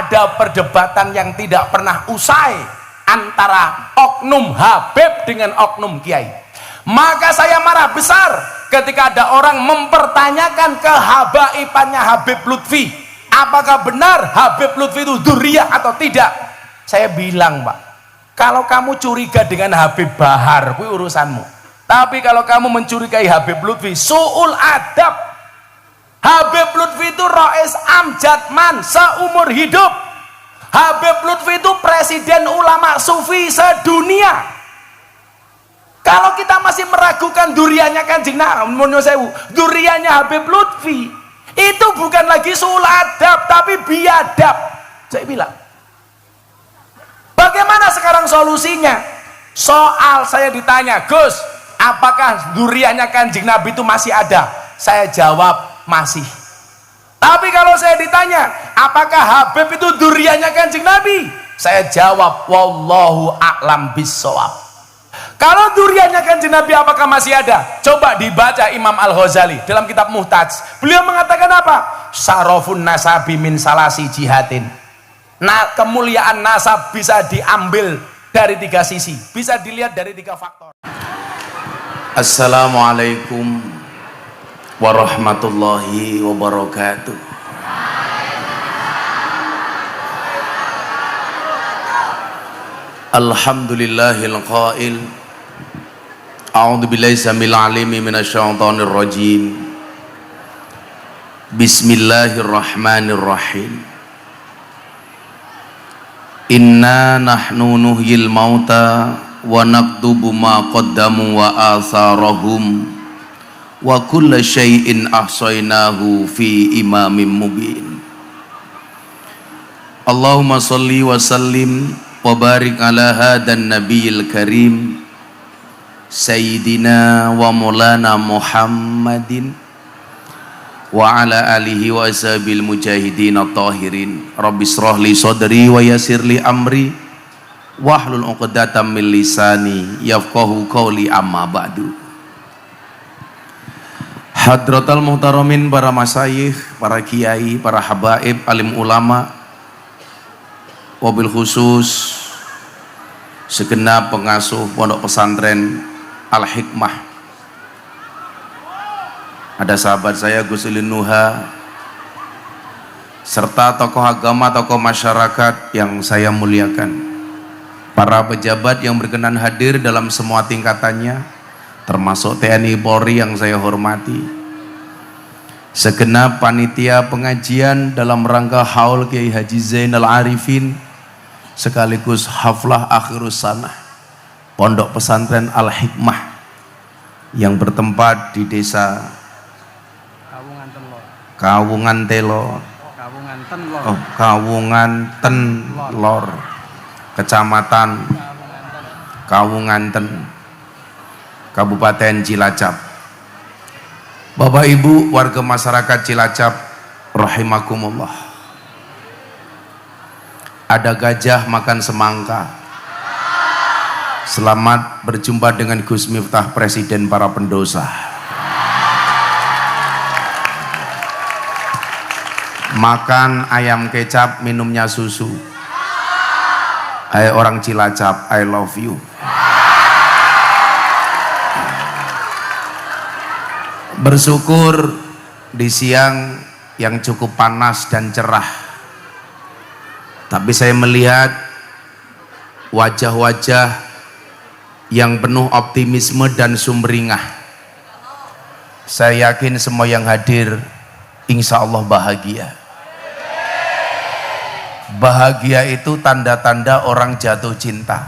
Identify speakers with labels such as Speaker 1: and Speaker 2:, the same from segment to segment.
Speaker 1: ada perdebatan yang tidak pernah usai antara oknum Habib dengan oknum Kiai. Maka saya marah besar ketika ada orang mempertanyakan kehabaibannya Habib Lutfi. Apakah benar Habib Lutfi itu dzurriyyah atau tidak? Saya bilang, Pak, kalau kamu curiga dengan Habib Bahar, itu urusanmu. Tapi kalau kamu mencurigai Habib Lutfi, su'ul adab. Habib Lutfi itu Rais Amjadman seumur hidup. Habib Lutfi itu presiden ulama sufi sedunia. Kalau kita masih meragukan duriannya Kanjeng Nabi, duriannya Habib Lutfi, itu bukan lagi su'ul adab, tapi biadab. Saya bilang, bagaimana sekarang solusinya? Soal saya ditanya, Gus, apakah duriannya Kanjeng Nabi itu masih ada? Saya jawab, masih. Tapi kalau saya ditanya, apakah Habib itu duriannya Kanjeng Nabi? Saya jawab, wallahu a'lam bissawab. Kalau duriannya Kanjeng Nabi apakah masih ada? Coba dibaca Imam Al-Ghazali dalam kitab Muhtaj. Beliau mengatakan apa? Syarafun nasabi min salasi jihatin. Nah, kemuliaan nasab bisa diambil dari 3 sisi, bisa dilihat dari 3 faktor. Assalamualaikum warahmatullahi wabarakatuh. Alhamdulillahil qail a'udzu billahi samil alimi minasyaitonir rajim. Bismillahirrahmanirrahim. Inna nahnu nuhyil mauta wa naktubu ma qaddamu wa atharahum wa kulla syai'in ahsaynahu fi imamin mubin. Allahumma salli wa sallim wa barik ala hadan nabiyil karim sayyidina wa maulana Muhammadin wa ala alihi wa ashabil mujahidin at-tahirin. Rabbi shrah li sadri wa yassir li amri wahlul 'uqdatam min lisani yafqahu qawli, amma ba'du. Hadratal muhtaramin, para masyayikh, para kiai, para habaib, alim ulama, wabil khusus segenap pengasuh pondok pesantren Al-Hikmah. Ada sahabat saya Gus Ulin Nuha, serta tokoh agama, tokoh masyarakat yang saya muliakan, para pejabat yang berkenan hadir dalam semua tingkatannya, termasuk TNI Polri yang saya hormati, segenap panitia pengajian dalam rangka haul Kiai Haji Zainal Arifin sekaligus haflah akhirus sanah pondok pesantren Al-Hikmah yang bertempat di desa Kawungan Tenlor, Kecamatan Kawunganten, Kabupaten Cilacap. Bapak Ibu warga masyarakat Cilacap rahimakumullah. Ada gajah makan semangka. Selamat berjumpa dengan Gus Miftah, presiden para pendosa. Makan ayam kecap, minumnya susu. Hai orang Cilacap, I love you. Bersyukur di siang yang cukup panas dan cerah, tapi saya melihat wajah-wajah yang penuh optimisme dan sumringah. Saya yakin semua yang hadir insya Allah bahagia. Bahagia itu tanda-tanda orang jatuh cinta.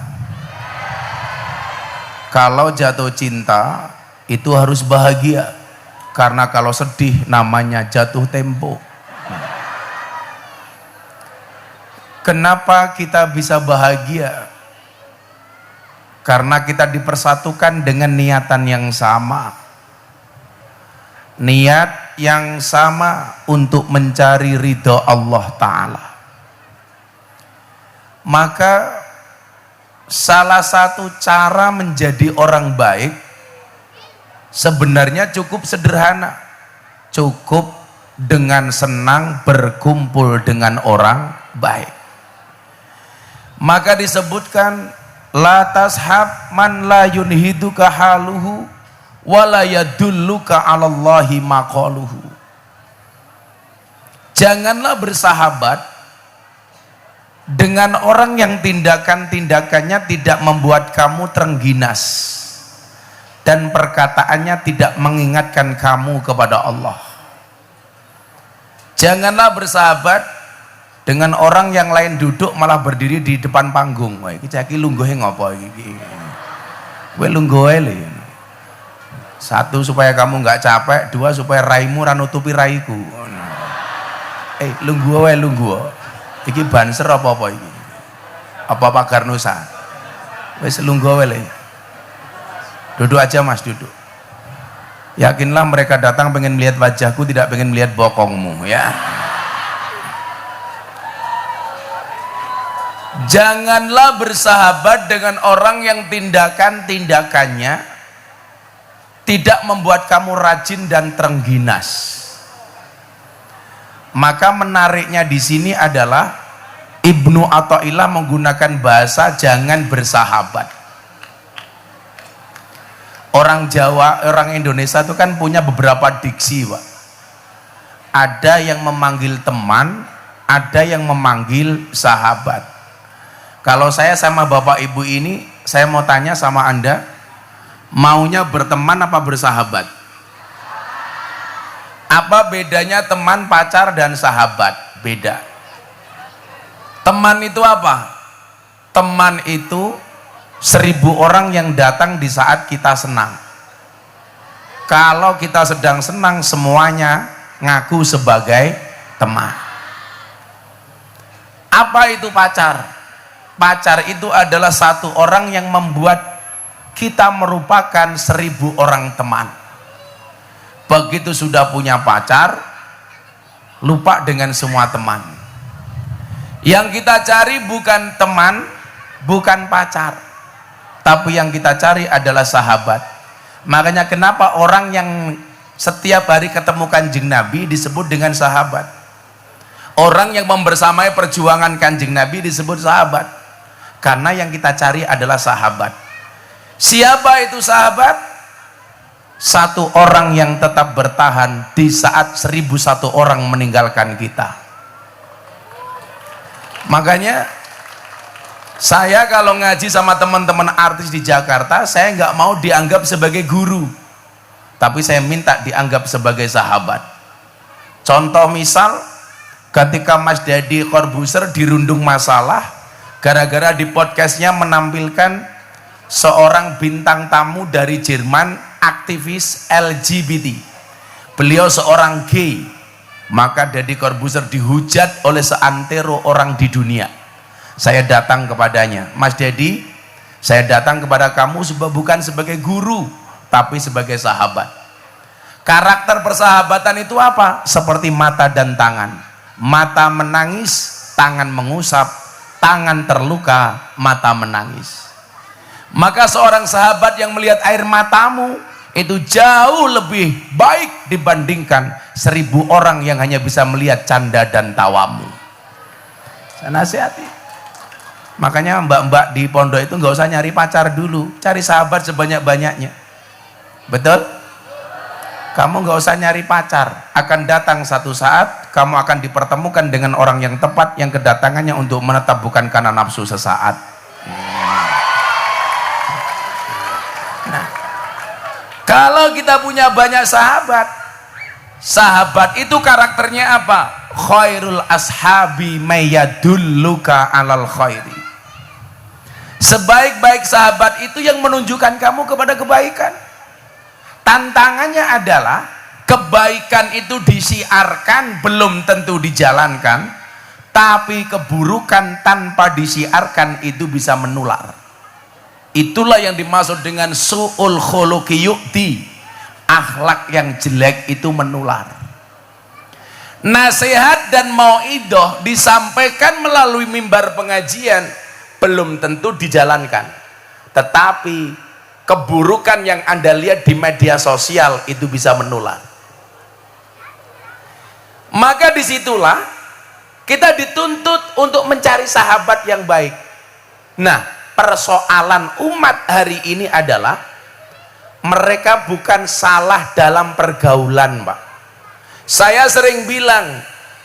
Speaker 1: Kalau jatuh cinta itu harus bahagia, karena kalau sedih namanya jatuh tempo. Kenapa kita bisa bahagia? Karena kita dipersatukan dengan niatan yang sama. Niat yang sama untuk mencari ridho Allah Ta'ala. Maka salah satu cara menjadi orang baik sebenarnya cukup sederhana. Cukup dengan senang berkumpul dengan orang baik. Maka disebutkan la tashab man la yunhiduka haluhu wa la yadulluka 'alallahi maqaluhu. Janganlah bersahabat dengan orang yang tindakan-tindakannya tidak membuat kamu terengginas dan perkataannya tidak mengingatkan kamu kepada Allah. Janganlah bersahabat dengan orang yang lain duduk malah berdiri di depan panggung. Wah, iki caki lungguhe ngopo iki? Kowe lungguhe lho. Satu, supaya kamu nggak capek. Dua, supaya raimu ra nutupi raiku. Lungguh wae lungguh. Iki banser apa iki? Apa pagar nusa? Wis lungguh wae. Duduk aja Mas, duduk. Yakinlah mereka datang pengen melihat wajahku, tidak pengen melihat bokongmu, ya. Janganlah bersahabat dengan orang yang tindakan-tindakannya tidak membuat kamu rajin dan terengginas. Maka menariknya di sini adalah Ibnu Athaillah menggunakan bahasa jangan bersahabat. Orang Jawa, orang Indonesia itu kan punya beberapa diksi, Pak. Ada yang memanggil teman, ada yang memanggil sahabat. Kalau saya sama Bapak Ibu ini, saya mau tanya sama Anda, maunya berteman apa bersahabat? Apa bedanya teman, pacar, dan sahabat? Beda. Teman itu apa? Teman itu 1000 orang yang datang di saat kita senang. Kalau kita sedang senang, semuanya ngaku sebagai teman. Apa itu pacar? Pacar itu adalah satu orang yang membuat kita merupakan 1000 orang teman. Begitu sudah punya pacar, lupa dengan semua teman. Yang kita cari bukan teman, bukan pacar, tapi yang kita cari adalah sahabat. Makanya kenapa orang yang setiap hari ketemu Kanjeng Nabi disebut dengan sahabat. Orang yang membersamai perjuangan Kanjeng Nabi disebut sahabat. Karena yang kita cari adalah sahabat. Siapa itu sahabat? Satu orang yang tetap bertahan di saat 1001 orang meninggalkan kita. Makanya saya kalau ngaji sama teman-teman artis di Jakarta, saya nggak mau dianggap sebagai guru, tapi saya minta dianggap sebagai sahabat. Contoh misal, ketika Mas Deddy Corbuzier dirundung masalah, gara-gara di podcastnya menampilkan seorang bintang tamu dari Jerman, aktivis LGBT. Beliau seorang gay, maka Deddy Corbuzier dihujat oleh seantero orang di dunia. Saya datang kepadanya, Mas Deddy, saya datang kepada kamu bukan sebagai guru, tapi sebagai sahabat. Karakter persahabatan itu apa? Seperti mata dan tangan. Mata menangis, tangan mengusap, tangan terluka, mata menangis. Maka seorang sahabat yang melihat air matamu itu jauh lebih baik dibandingkan 1000 orang yang hanya bisa melihat canda dan tawamu. Saya nasihati. Makanya mbak-mbak di pondok itu nggak usah nyari pacar dulu, cari sahabat sebanyak-banyaknya. Betul? Kamu nggak usah nyari pacar, akan datang satu saat kamu akan dipertemukan dengan orang yang tepat, yang kedatangannya untuk menetap bukan karena nafsu sesaat. Nah, kalau kita punya banyak sahabat, sahabat itu karakternya apa? Khairul ashabi mayadulluka alal khairi. Sebaik-baik sahabat itu yang menunjukkan kamu kepada kebaikan. Tantangannya adalah kebaikan itu disiarkan belum tentu dijalankan, tapi keburukan tanpa disiarkan itu bisa menular. Itulah yang dimaksud dengan su'ul khuluqi yu'ti. Akhlak yang jelek itu menular. Nasihat dan mau'idoh disampaikan melalui mimbar pengajian belum tentu dijalankan, tetapi keburukan yang Anda lihat di media sosial itu bisa menular. Maka disitulah kita dituntut untuk mencari sahabat yang baik. Nah, persoalan umat hari ini adalah mereka bukan salah dalam pergaulan, Pak. Saya sering bilang,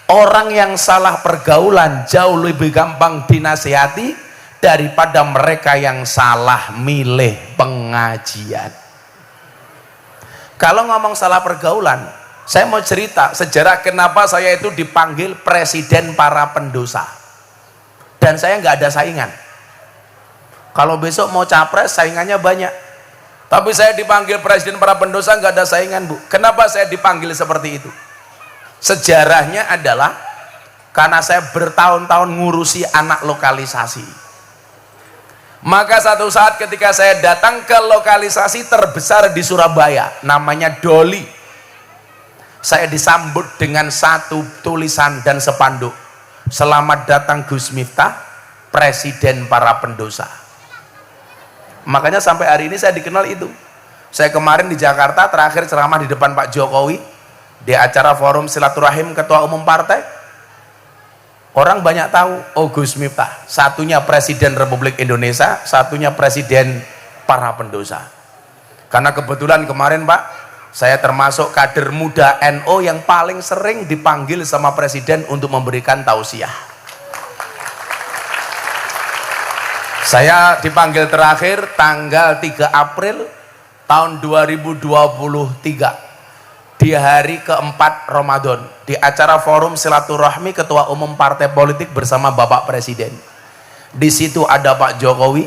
Speaker 1: orang yang salah pergaulan jauh lebih gampang dinasihati daripada mereka yang salah milih pengajian. Kalau ngomong salah pergaulan, saya mau cerita sejarah kenapa saya itu dipanggil presiden para pendosa. Dan saya nggak ada saingan. Kalau besok mau capres, saingannya banyak. Tapi saya dipanggil presiden para pendosa, nggak ada saingan, Bu. Kenapa saya dipanggil seperti itu? Sejarahnya adalah karena saya bertahun-tahun ngurusi anak lokalisasi. Maka satu saat ketika saya datang ke lokalisasi terbesar di Surabaya, namanya Doli, saya disambut dengan satu tulisan dan spanduk, "Selamat datang Gus Miftah, presiden para pendosa." Makanya sampai hari ini saya dikenal itu. Saya kemarin di Jakarta terakhir ceramah di depan Pak Jokowi di acara forum silaturahim ketua umum partai. Orang banyak tahu, oh Gus Miftah, satunya presiden Republik Indonesia, satunya presiden para pendosa. Karena kebetulan kemarin, Pak, saya termasuk kader muda NU yang paling sering dipanggil sama presiden untuk memberikan tausiah. Saya dipanggil terakhir tanggal 3 April tahun 2023 di hari keempat Ramadan di acara forum silaturahmi ketua umum partai politik bersama Bapak Presiden. Di situ ada Pak Jokowi,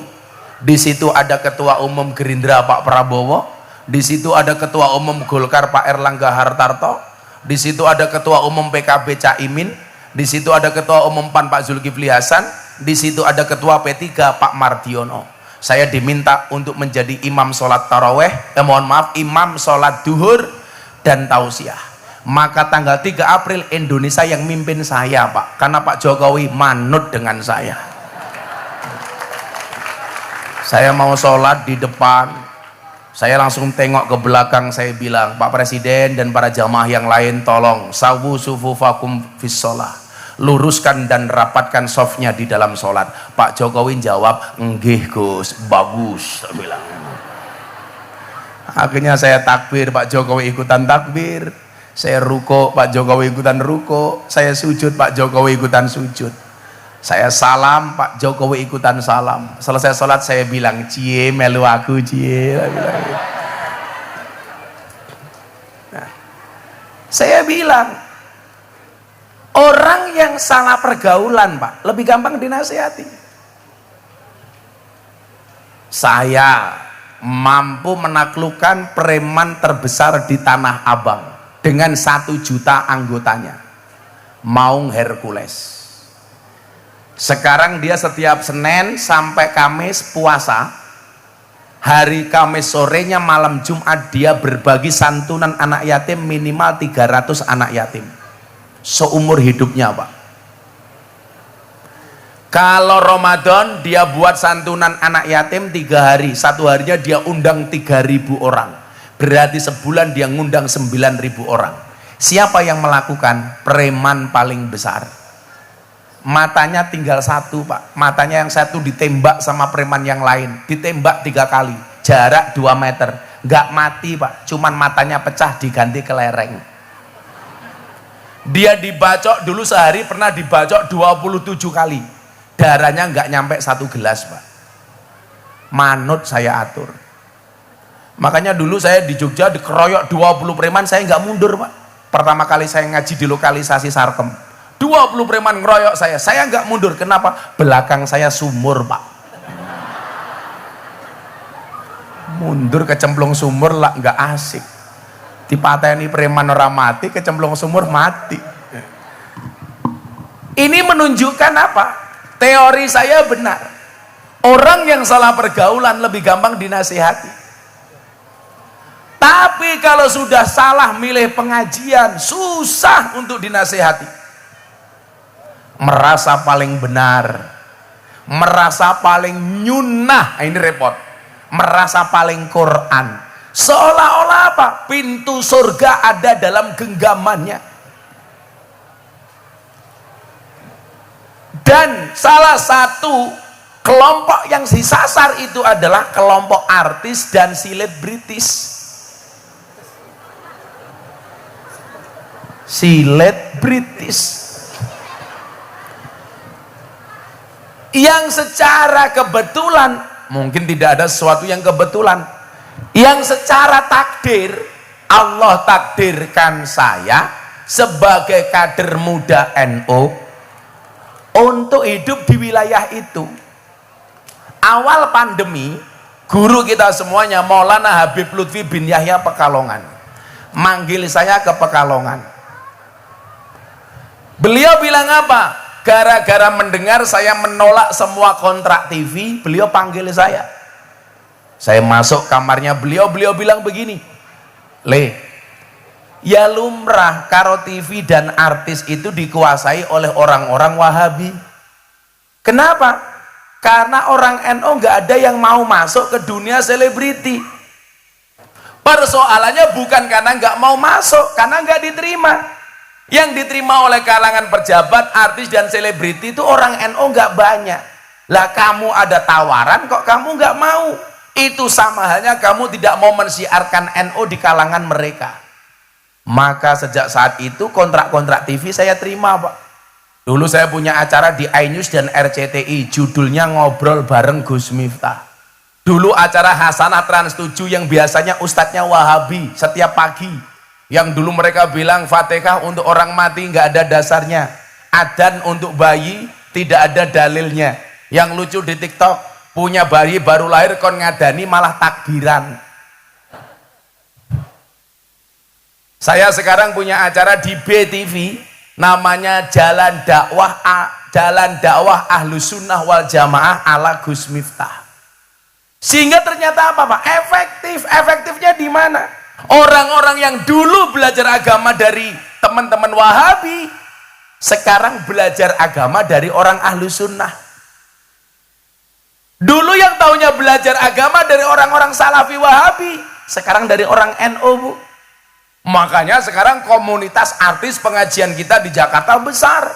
Speaker 1: di situ ada ketua umum Gerindra Pak Prabowo, di situ ada ketua umum Golkar Pak Erlangga Hartarto, di situ ada ketua umum PKB Caimin, di situ ada ketua umum PAN Pak Zulkifli Hasan, di situ ada ketua P3 Pak Mardiono. Saya diminta untuk menjadi imam sholat taraweh, imam sholat duhur dan tausiah. Maka tanggal 3 April Indonesia yang mimpin saya, Pak, karena Pak Jokowi manut dengan saya. Saya mau sholat di depan, saya langsung tengok ke belakang, saya bilang, Pak Presiden dan para jamaah yang lain, tolong sawu sufufakum fis sholah, luruskan dan rapatkan softnya di dalam sholat. Pak Jokowi jawab, nggih Gus, bagus, saya bilang. Akhirnya saya takbir, Pak Jokowi ikutan takbir. Saya ruko, Pak Jokowi ikutan ruko. Saya sujud, Pak Jokowi ikutan sujud. Saya salam, Pak Jokowi ikutan salam. Selesai sholat saya bilang, cie melu aku cie. Nah, saya bilang, orang yang salah pergaulan, Pak, lebih gampang dinasihati. Saya mampu menaklukkan preman terbesar di Tanah Abang dengan 1 juta anggotanya, Maung Hercules. Sekarang dia setiap Senin sampai Kamis puasa, hari Kamis sorenya malam Jumat dia berbagi santunan anak yatim minimal 300 anak yatim seumur hidupnya, Pak. Kalau Ramadan dia buat santunan anak yatim 3 hari, 1 harinya dia undang 3.000 orang, berarti sebulan dia ngundang 9.000 orang. Siapa yang melakukan? Preman paling besar. Matanya tinggal 1, Pak. Matanya yang 1 ditembak sama preman yang lain, ditembak 3 kali, jarak 2 meter, nggak mati, Pak, cuman matanya pecah diganti kelereng. Dia dibacok dulu sehari pernah dibacok 27 kali, darahnya nggak nyampe 1 gelas, Pak. Manut saya atur. Makanya dulu saya di Jogja dikeroyok 20 preman, saya nggak mundur, Pak. Pertama kali saya ngaji di lokalisasi Sarkem, 20 preman ngeroyok saya nggak mundur. Kenapa? Belakang saya sumur, Pak. Mundur kecemplung sumur lah nggak asik. Dipateni preman ora mati, kecemplung sumur mati. Ini menunjukkan apa? Teori saya benar. Orang yang salah pergaulan lebih gampang dinasihati. Tapi kalau sudah salah milih pengajian, susah untuk dinasihati. Merasa paling benar, merasa paling nyunnah, ini repot. Merasa paling Quran. Seolah-olah apa? Pintu surga ada dalam genggamannya. Dan salah satu kelompok yang disasar itu adalah kelompok artis dan selebritis. Yang secara kebetulan, mungkin tidak ada sesuatu yang kebetulan, yang secara takdir Allah takdirkan saya sebagai kader muda NU untuk hidup di wilayah itu. Awal pandemi, guru kita semuanya Maulana Habib Lutfi bin Yahya Pekalongan manggil saya ke Pekalongan. Beliau bilang apa? Gara-gara mendengar saya menolak semua kontrak TV, beliau panggil saya. Saya masuk kamarnya beliau bilang begini, "Le, ya lumrah karo TV dan artis itu dikuasai oleh orang-orang Wahabi. Kenapa? Karena orang NU nggak ada yang mau masuk ke dunia selebriti. Persoalannya bukan karena nggak mau masuk, karena nggak diterima. Yang diterima oleh kalangan pejabat, artis dan selebriti itu orang NU nggak banyak. Lah kamu ada tawaran kok kamu nggak mau? Itu sama halnya kamu tidak mau mensiarkan NU di kalangan mereka." Maka sejak saat itu kontrak-kontrak TV saya terima, Pak. Dulu saya punya acara di iNews dan RCTI, judulnya Ngobrol Bareng Gus Miftah. Dulu acara Hasanah Trans 7 yang biasanya ustadznya Wahabi setiap pagi. Yang dulu mereka bilang Fatihah untuk orang mati nggak ada dasarnya, adzan untuk bayi tidak ada dalilnya. Yang lucu di TikTok, punya bayi baru lahir kon ngadani malah takbiran. Saya sekarang punya acara di BTV namanya Jalan Dakwah Ahlus Sunnah wal Jamaah ala Gus Miftah. Sehingga ternyata apa, Pak? Efektifnya di mana? Orang-orang yang dulu belajar agama dari teman-teman Wahabi sekarang belajar agama dari orang Ahlus Sunnah. Dulu yang taunya belajar agama dari orang-orang Salafi Wahabi sekarang dari orang NU, Bu. Makanya sekarang komunitas artis pengajian kita di Jakarta besar.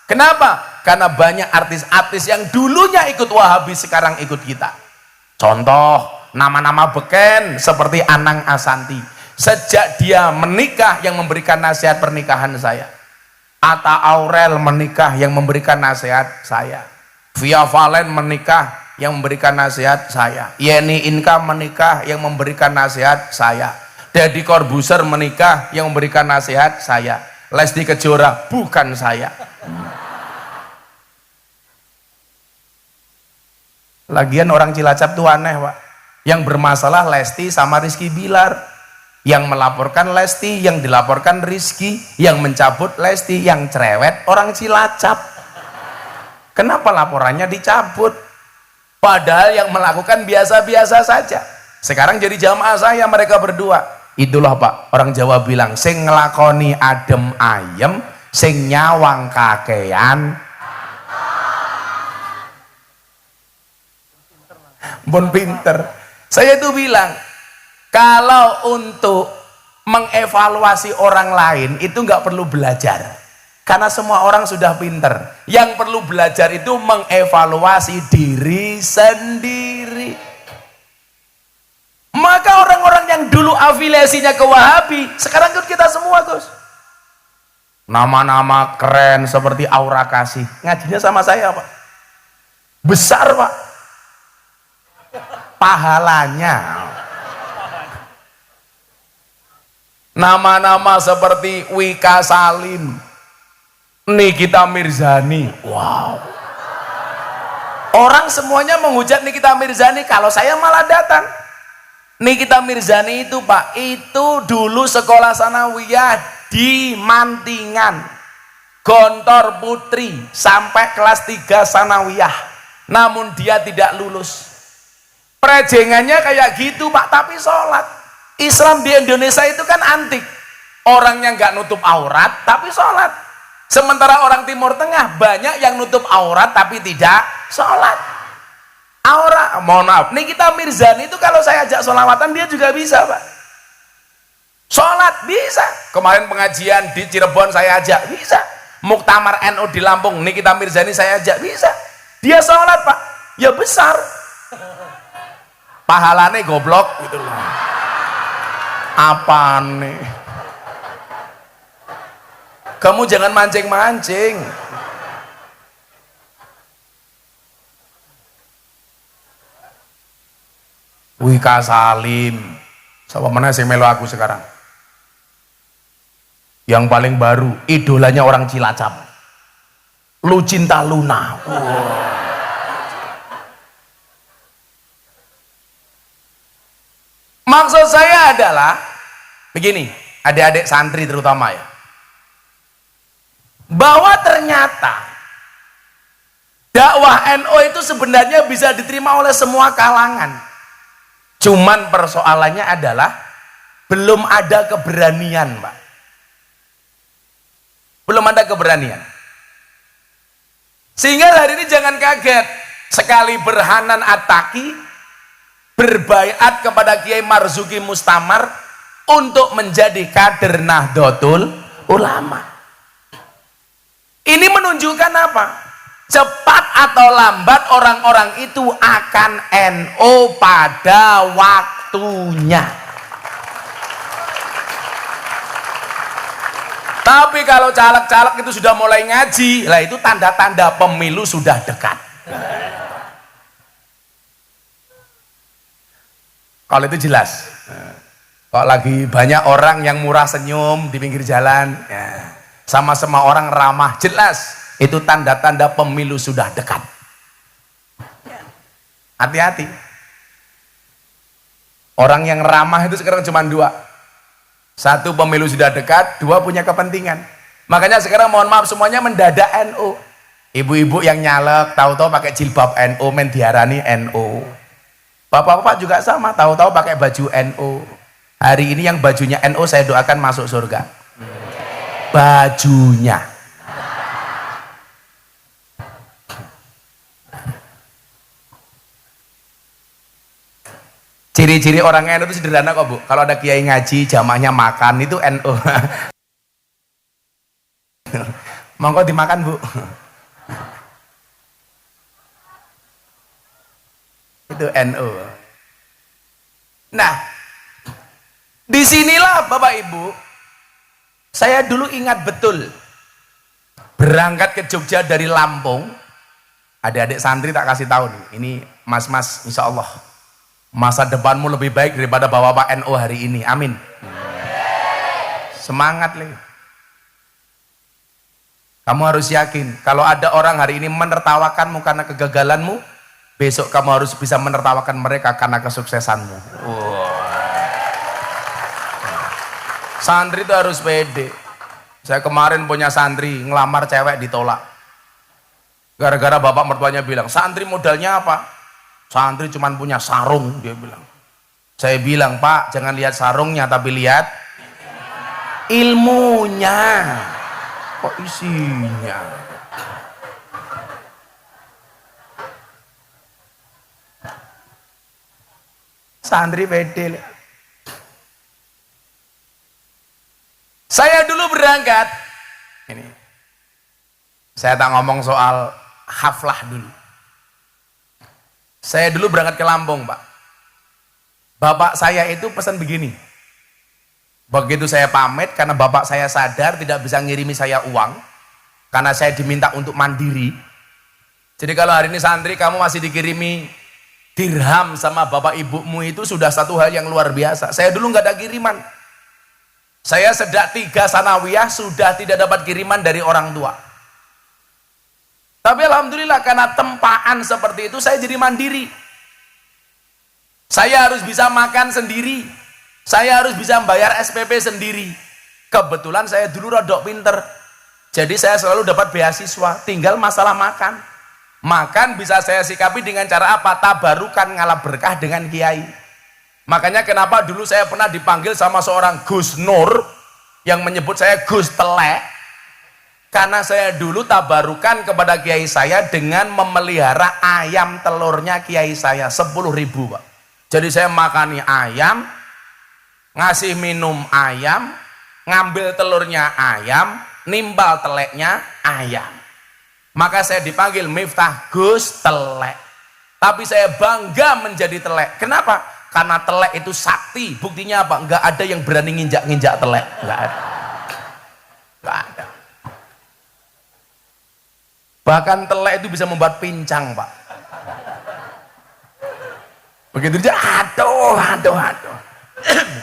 Speaker 1: Kenapa? Karena banyak artis-artis yang dulunya ikut Wahabi sekarang ikut kita. Contoh nama-nama beken seperti Anang Asanti, sejak dia menikah yang memberikan nasihat pernikahan saya. Atta Aurel menikah yang memberikan nasihat saya. Via Valen menikah yang memberikan nasihat saya. Yeni Inka menikah yang memberikan nasihat saya. Deddy Corbuzier menikah yang memberikan nasihat saya. Lesti Kejora bukan saya. Lagian orang Cilacap tuh aneh, Pak. Yang bermasalah Lesti sama Rizky Bilar, yang melaporkan Lesti, yang dilaporkan Rizky, yang mencabut Lesti, yang cerewet orang Cilacap. Kenapa laporannya dicabut? Padahal yang melakukan biasa-biasa saja. Sekarang jadi jamaah saya mereka berdua. Itulah, Pak, orang Jawa bilang sing ngelakoni adem ayem, sing nyawang kakean bon pinter. Saya itu bilang, kalau untuk mengevaluasi orang lain itu nggak perlu belajar, karena semua orang sudah pinter. Yang perlu belajar itu mengevaluasi diri sendiri. Maka orang-orang yang dulu afiliasinya ke Wahabi sekarang ikut kita semua, Gus. Nama-nama keren seperti Aura Kasih ngajinya sama saya, Pak. Besar, Pak, pahalanya. Nama-nama seperti Wika Salim, Nikita Mirzani, wow. Orang semuanya menghujat Nikita Mirzani, kalau saya malah datang. Nikita Mirzani itu, Pak, itu dulu sekolah sanawiyah di Mantingan, Gontor Putri, sampai kelas 3 sanawiyah, namun dia tidak lulus. Prejengannya kayak gitu, Pak, tapi sholat. Islam di Indonesia itu kan antik, orangnya nggak nutup aurat tapi sholat. Sementara orang Timur Tengah banyak yang nutup aurat tapi tidak sholat. Aurat, mohon maaf, Nikita Mirzani itu kalau saya ajak sholawatan dia juga bisa, Pak. Sholat bisa. Kemarin pengajian di Cirebon saya ajak, bisa. Muktamar NU di Lampung, Nikita Mirzani saya ajak, bisa. Dia sholat Pak, ya besar. Pahalane goblok gitu loh. Apane? Kamu jangan mancing-mancing. Wih Kak Salim, siapa mana sing melu aku sekarang? Yang paling baru, idolanya orang Cilacap, Lucinta Luna. Maksud saya adalah begini, adik-adik santri terutama ya, bahwa ternyata dakwah NU itu sebenarnya bisa diterima oleh semua kalangan. Cuman persoalannya adalah belum ada keberanian, Pak. Belum ada keberanian. Sehingga hari ini jangan kaget, sekali Berhanan At-Taqi berbaiat kepada Kiai Marzuki Mustamar untuk menjadi kader Nahdlatul Ulama. Ini menunjukkan apa? Cepat atau lambat orang-orang itu akan NU pada waktunya. Tapi kalau caleg-caleg itu sudah mulai ngaji, lah itu tanda-tanda pemilu sudah dekat. Kalau itu jelas. Kalau lagi banyak orang yang murah senyum di pinggir jalan, ya, sama-sama orang ramah, jelas itu tanda-tanda pemilu sudah dekat. Hati-hati. Orang yang ramah itu sekarang cuma dua. Satu, pemilu sudah dekat. Dua, punya kepentingan. Makanya sekarang mohon maaf semuanya mendadak NU. Ibu-ibu yang nyalek tahu-tahu pakai jilbab NU, men diarani NU. Bapak-bapak juga sama, tahu-tahu pakai baju NU. Hari ini yang bajunya NU saya doakan masuk surga. Bajunya. Ciri-ciri orang NU itu sederhana kok Bu. Kalau ada kiai ngaji, jamaahnya makan, itu NU. Monggo dimakan Bu. Itu NU. Nah, disinilah Bapak Ibu, saya dulu ingat betul berangkat ke Jogja dari Lampung. Adik-adik santri tak kasih tahu nih, ini mas-mas, insya Allah masa depanmu lebih baik daripada bapak-bapak NU hari ini, amin. Semangat lagi. Kamu harus yakin, kalau ada orang hari ini menertawakanmu karena kegagalanmu, besok kamu harus bisa menertawakan mereka karena kesuksesanmu. Santri itu harus pede. Saya kemarin punya santri ngelamar cewek ditolak, gara-gara bapak mertuanya bilang, santri modalnya apa? Santri cuma punya sarung, dia bilang. Saya bilang, Pak, jangan lihat sarungnya tapi lihat ilmunya. Kok isinya? Santri pede. Saya dulu berangkat, ini saya tak ngomong soal haflah dulu. Saya dulu berangkat ke Lampung, Pak. Bapak saya itu pesan begini. Begitu saya pamit, karena bapak saya sadar tidak bisa ngirimi saya uang, karena saya diminta untuk mandiri. Jadi kalau hari ini santri kamu masih dikirimi dirham sama bapak ibumu, itu sudah satu hal yang luar biasa. Saya dulu nggak ada kiriman. Saya sejak 3 sanawiyah sudah tidak dapat kiriman dari orang tua. Tapi alhamdulillah karena tempaan seperti itu saya jadi mandiri. Saya harus bisa makan sendiri. Saya harus bisa bayar SPP sendiri. Kebetulan saya dulu rodok pinter. Jadi saya selalu dapat beasiswa, tinggal masalah makan. Makan bisa saya sikapi dengan cara apa? Tabarukan, ngalap berkah dengan kiai. Makanya kenapa dulu saya pernah dipanggil sama seorang Gus Nur yang menyebut saya Gus Telek. Karena saya dulu tabarukan kepada kiai saya dengan memelihara ayam telurnya kiai saya 10.000, Pak. Jadi saya makani ayam, ngasih minum ayam, ngambil telurnya ayam, nimbal teleknya ayam. Maka saya dipanggil Miftah Gus Telek. Tapi saya bangga menjadi telek. Kenapa? Karena telek itu sakti. Buktinya apa? Enggak ada yang berani nginjak-nginjak telek. Enggak ada. Enggak ada. Bahkan telek itu bisa membuat pincang, Pak. Begitu aja, aduh.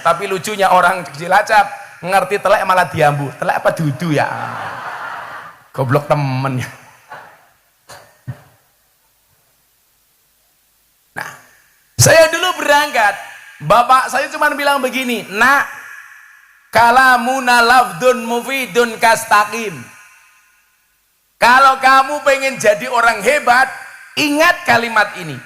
Speaker 1: Tapi lucunya orang Cilacap ngerti telek malah diambu. Telek apa dudu ya? Goblok temen ya. Nah, saya dulu berangkat, bapak saya cuma bilang begini, nak, kalamuna lafdun mufidun kastaqim. Kalau kamu pengen jadi orang hebat, ingat kalimat ini.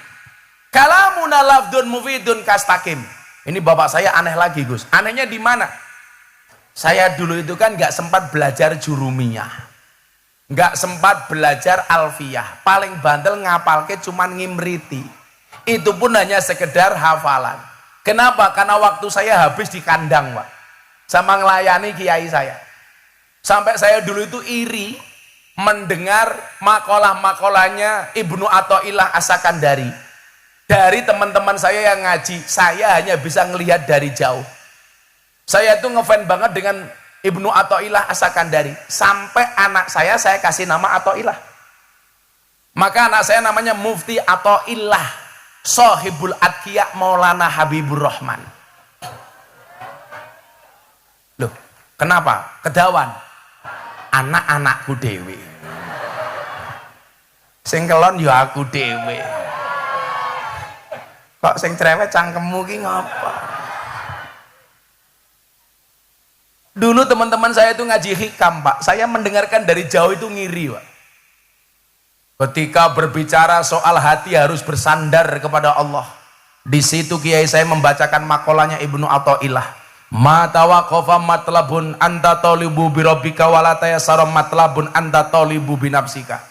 Speaker 1: Kalamuna lafdun mufidun kastaqim. Ini bapak saya aneh lagi, Gus. Anehnya di mana? Saya dulu itu kan nggak sempat belajar jurumiyah, nggak sempat belajar alfiyah. Paling bandel ngapalke cuman ngimriti. Itu pun hanya sekedar hafalan. Kenapa? Karena waktu saya habis di kandang, Pak, sama ngelayani kiai saya. Sampai saya dulu itu iri mendengar makalah-makalahnya Ibnu Athaillah As-Sakandari. Dari teman-teman saya yang ngaji, saya hanya bisa ngelihat dari jauh. Saya itu ngefans banget dengan Ibnu Athaillah As-Sakandari. Sampai anak saya kasih nama Athaillah. Maka anak saya namanya Mufti Athaillah Sohibul Adkiya Maulana Habibur Rahman. Loh, kenapa? Kedawan anak-anakku dewe. Sing kelon ya aku dewe. Kok sing cerewet cangkemmu ki ngapa? Dulu teman-teman saya itu ngaji hikam, Pak. Saya mendengarkan dari jauh itu ngiri, Pak. Ketika berbicara soal hati harus bersandar kepada Allah. Di situ kiai saya membacakan makolahnya Ibnu Athaillah. Ma tawaqafa matlabun anta talibu bi rabbika wa la tayassara matlabun anta talibu bi nafsika.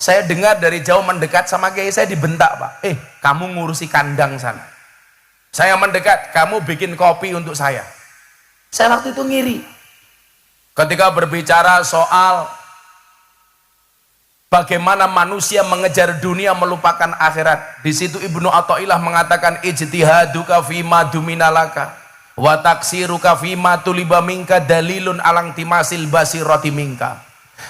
Speaker 1: Saya dengar dari jauh mendekat sama kiai saya dibentak, Pak. Kamu ngurusi kandang sana. Saya mendekat, kamu bikin kopi untuk saya. Saya waktu itu ngiri. Ketika berbicara soal bagaimana manusia mengejar dunia melupakan akhirat, di situ Ibnu Athaillah mengatakan ijtihaduka fima duminalaka wa taksiruka fima tuliba minka dalilun alang timasil basirati minka.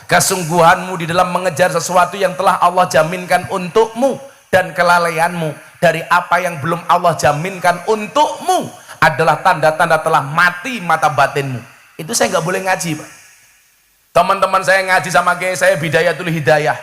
Speaker 1: Kesungguhanmu di dalam mengejar sesuatu yang telah Allah jaminkan untukmu dan kelalaianmu dari apa yang belum Allah jaminkan untukmu adalah tanda-tanda telah mati mata batinmu. Itu saya nggak boleh ngaji, Pak. Teman-teman saya ngaji sama kiai saya Bidayatul Hidayah.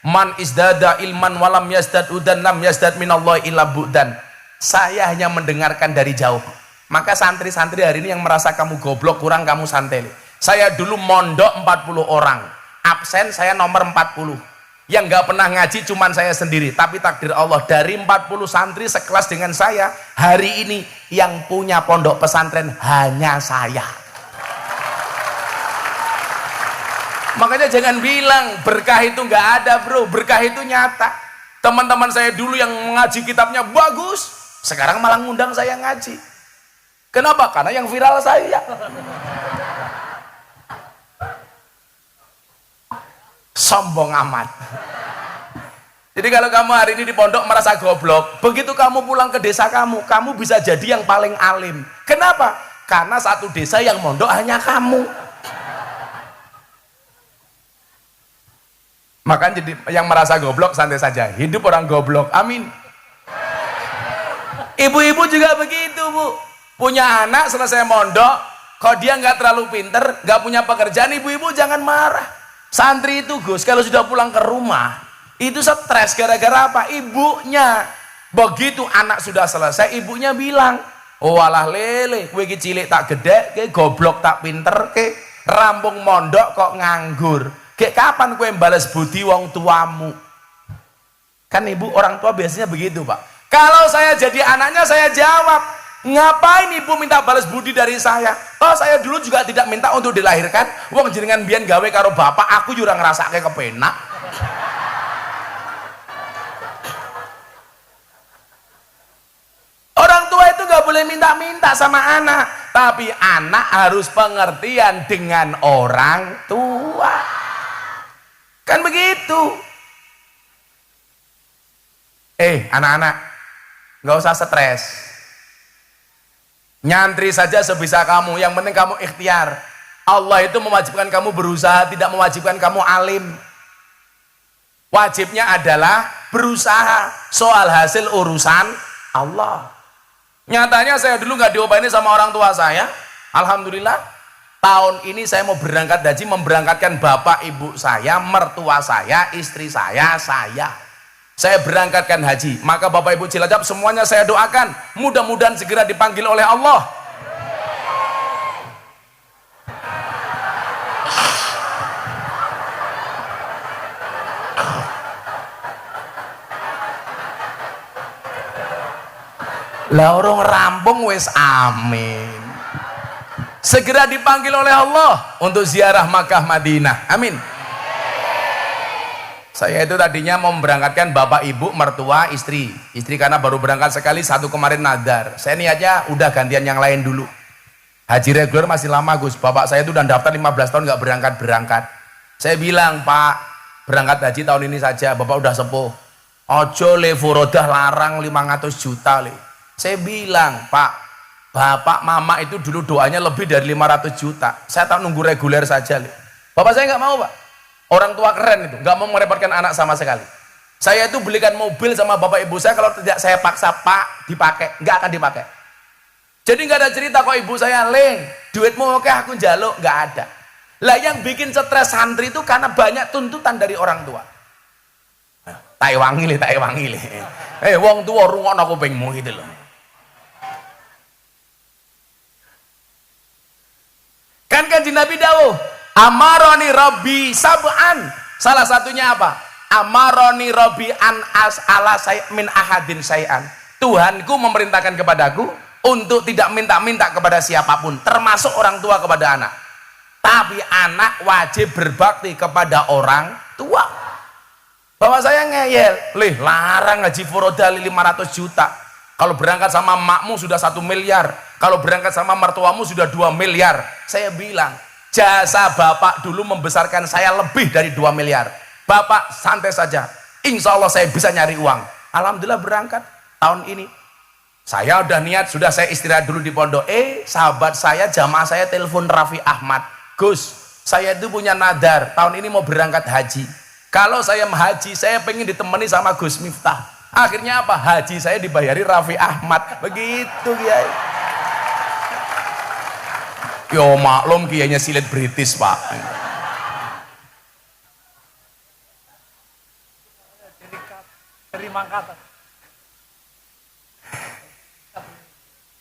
Speaker 1: Man isdada ilman walam yazdad udan lam yazdad minallahi illa bu'dan. Saya hanya mendengarkan dari jauh. Maka santri-santri hari ini yang merasa kamu goblok, kurang kamu santeli. Saya dulu mondok 40 orang, absen saya nomor 40. Yang nggak pernah ngaji cuman saya sendiri. Tapi takdir Allah, dari 40 santri sekelas dengan saya, hari ini yang punya pondok pesantren hanya saya. Makanya jangan bilang berkah itu nggak ada, bro. Berkah itu nyata. Teman-teman saya dulu yang mengaji kitabnya bagus, sekarang malah ngundang saya ngaji. Kenapa? Karena yang viral saya. Sombong amat. Jadi kalau kamu hari ini di pondok merasa goblok, begitu kamu pulang ke desa kamu bisa jadi yang paling alim. Kenapa? Karena satu desa yang mondok hanya kamu. Maka jadi yang merasa goblok santai saja, hidup orang goblok, amin. Ibu-ibu juga begitu, Bu. Punya anak selesai mondok, kalau dia nggak terlalu pinter, nggak punya pekerjaan, ibu-ibu jangan marah. Santri itu, Gus, kalau sudah pulang ke rumah itu stres gara-gara apa? Ibunya. Begitu anak sudah selesai, ibunya bilang, oh alah lele, kowe iki cilik tak gede, ke goblok tak pinter, ke rampung mondok kok nganggur. Kayak kapan kowe balas budi wong tuamu? Kan ibu orang tua biasanya begitu, Pak. Kalau saya jadi anaknya, saya jawab, ngapain ibu minta balas budi dari saya? Oh, saya dulu juga tidak minta untuk dilahirkan. Wong jenengan biyen gawe karo bapak, aku juga ngerasake kepenak. Orang tua itu gak boleh minta-minta sama anak, tapi anak harus pengertian dengan orang tua. Kan begitu. Anak-anak, nggak usah stres. Nyantri saja sebisa kamu, yang penting kamu ikhtiar. Allah itu mewajibkan kamu berusaha, tidak mewajibkan kamu alim. Wajibnya adalah berusaha, soal hasil urusan Allah. Nyatanya saya dulu nggak diobaini sama orang tua saya. Alhamdulillah, tahun ini saya mau berangkat haji, memberangkatkan bapak ibu saya, mertua saya, istri saya. Saya berangkatkan haji, maka Bapak Ibu Cilacap semuanya saya doakan mudah-mudahan segera dipanggil oleh Allah. Lah orang rampung wis amin. Segera dipanggil oleh Allah untuk ziarah Makkah Madinah. Amin. Saya itu tadinya mau memberangkatkan bapak ibu mertua istri karena baru berangkat sekali, satu kemarin nadar. Saya niatnya udah gantian yang lain dulu. Haji reguler masih lama Gus, bapak saya itu udah daftar 15 tahun nggak berangkat. Saya bilang, Pak, berangkat haji tahun ini saja, bapak udah sepuh. Ojo le furodah larang 500 juta le. Saya bilang, Pak, bapak mama itu dulu doanya lebih dari 500 juta. Saya tak nunggu reguler saja le. Bapak saya nggak mau, Pak. Orang tua keren itu, nggak mau merepotkan anak sama sekali. Saya itu belikan mobil sama bapak ibu saya, kalau tidak saya paksa, Pak, dipakai, nggak akan dipakai. Jadi nggak ada cerita kok ibu saya, Leng, duitmu oke aku njaluk, nggak ada. Lah yang bikin stres santri itu karena banyak tuntutan dari orang tua. Tak wangi le. Wong tua rungokno kupingmu gitu loh. Kan Kanjeng Nabi dawuh, amaroni Rabbi sab'an. Salah satunya apa? Amaroni Rabbi an as'ala min ahadin say'an. Tuhanku memerintahkan kepadaku untuk tidak minta-minta kepada siapapun, termasuk orang tua kepada anak. Tapi anak wajib berbakti kepada orang tua. Bapak saya ngeyel, lih larang ngaji furoda 500 juta. Kalau berangkat sama makmu sudah 1 miliar. Kalau berangkat sama mertuamu sudah 2 miliar. Saya bilang, jasa bapak dulu membesarkan saya lebih dari 2 miliar. Bapak santai saja, insya Allah saya bisa nyari uang. Alhamdulillah berangkat tahun ini. Saya udah niat, sudah saya istirahat dulu di pondok. Sahabat saya, jamaah saya telepon Raffi Ahmad, Gus, saya itu punya nadar, tahun ini mau berangkat haji. Kalau saya haji, saya pengen ditemani sama Gus Miftah. Akhirnya apa? Haji saya dibayari Raffi Ahmad. Begitu Kiai. Yo maklum kiainya silet British, Pak. Dari Mangkatan.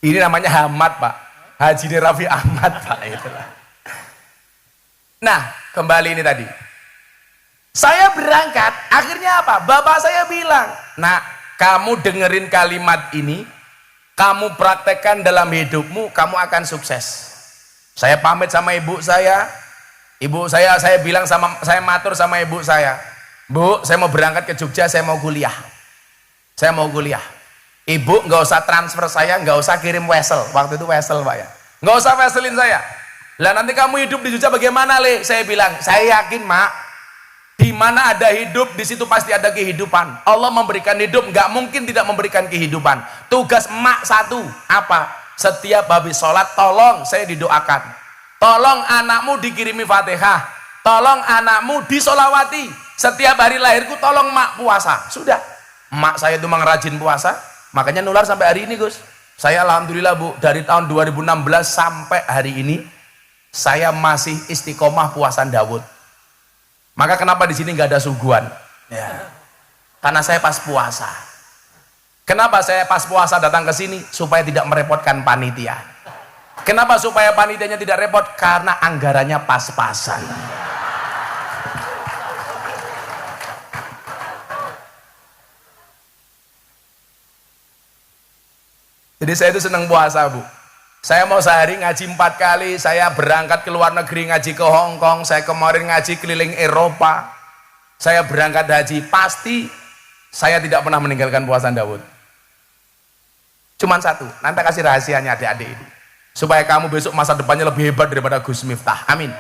Speaker 1: Ini namanya Hamad, Pak. Haji Raffi Ahmad, Pak. Itulah. Nah, kembali ini tadi. Saya berangkat, akhirnya apa? Bapak saya bilang, nak, kamu dengerin kalimat ini, kamu praktekkan dalam hidupmu, kamu akan sukses. Saya pamit sama ibu saya bilang saya matur sama ibu saya, Bu, saya mau berangkat ke Jogja, saya mau kuliah. Ibu nggak usah transfer saya, nggak usah kirim wesel, waktu itu wesel Pak ya, nggak usah weselin saya. Lah nanti kamu hidup di Jogja bagaimana Le? Saya bilang, saya yakin Mak, di mana ada hidup, di situ pasti ada kehidupan. Allah memberikan hidup, nggak mungkin tidak memberikan kehidupan. Tugas emak satu, apa? Setiap habis sholat, tolong saya didoakan. Tolong anakmu dikirimi Fatihah. Tolong anakmu disolawati. Setiap hari lahirku, tolong emak puasa. Sudah. Emak saya itu memang rajin puasa, makanya nular sampai hari ini Gus. Saya alhamdulillah Bu, dari tahun 2016 sampai hari ini, saya masih istiqomah puasa Dawud. Maka kenapa di sini nggak ada suguhan? Ya. Karena saya pas puasa. Kenapa saya pas puasa datang ke sini? Supaya tidak merepotkan panitia. Kenapa supaya panitianya tidak repot? Karena anggarannya pas-pasan. Jadi saya itu senang puasa Bu. Saya mau sehari ngaji 4 kali, saya berangkat ke luar negeri ngaji ke Hong Kong, saya kemarin ngaji keliling Eropa, saya berangkat haji, pasti saya tidak pernah meninggalkan puasa Dawud. Cuman satu, nanti kasih rahasianya adik-adik ini, supaya kamu besok masa depannya lebih hebat daripada Gus Miftah. Amin.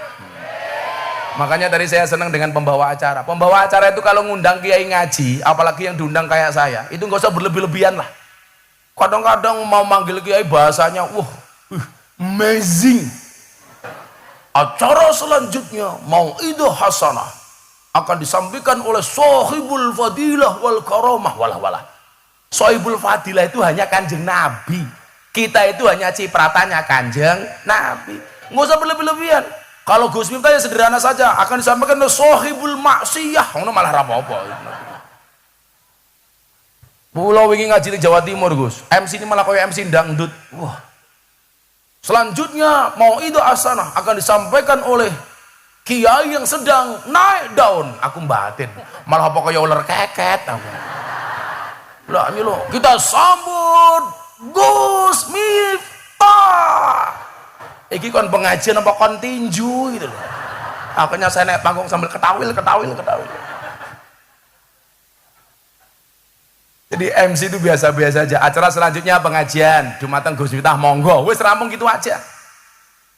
Speaker 1: Makanya tadi saya senang dengan pembawa acara. Pembawa acara itu kalau ngundang kiai ngaji, apalagi yang diundang kayak saya, itu nggak usah berlebih-lebihan lah. Kadang-kadang mau manggil kiai bahasanya, wah, amazing. Acara selanjutnya Mau'idah Hasanah akan disampaikan oleh Sohibul Fadilah wal Karamah. Walah. Sohibul Fadilah itu hanya Kanjeng Nabi. Kita itu hanya cipratannya Kanjeng Nabi. Nggak usah berlebih-lebihan. Kalau Gus Miftah ya sederhana saja, akan disampaikan oleh Sohibul Maksiyah. Ngono malah rapopo. Pulau wingi ngaji di Jawa Timur, Gus. MC ini malah kayak MC dangdut. Wah. Selanjutnya Mau'idah Hasanah akan disampaikan oleh kiai yang sedang naik daun. Aku batin. Malah apa kayak ular keket aku. Lah ini loh, kita sambut Gus Miftah. Iki kon pengajian apa kon tinju gitu loh. Akhirnya saya naik panggung sambil ketawil. Jadi MC itu biasa-biasa aja. Acara selanjutnya pengajian Jumatan Gus Miftah, monggo. Wis rampung gitu aja.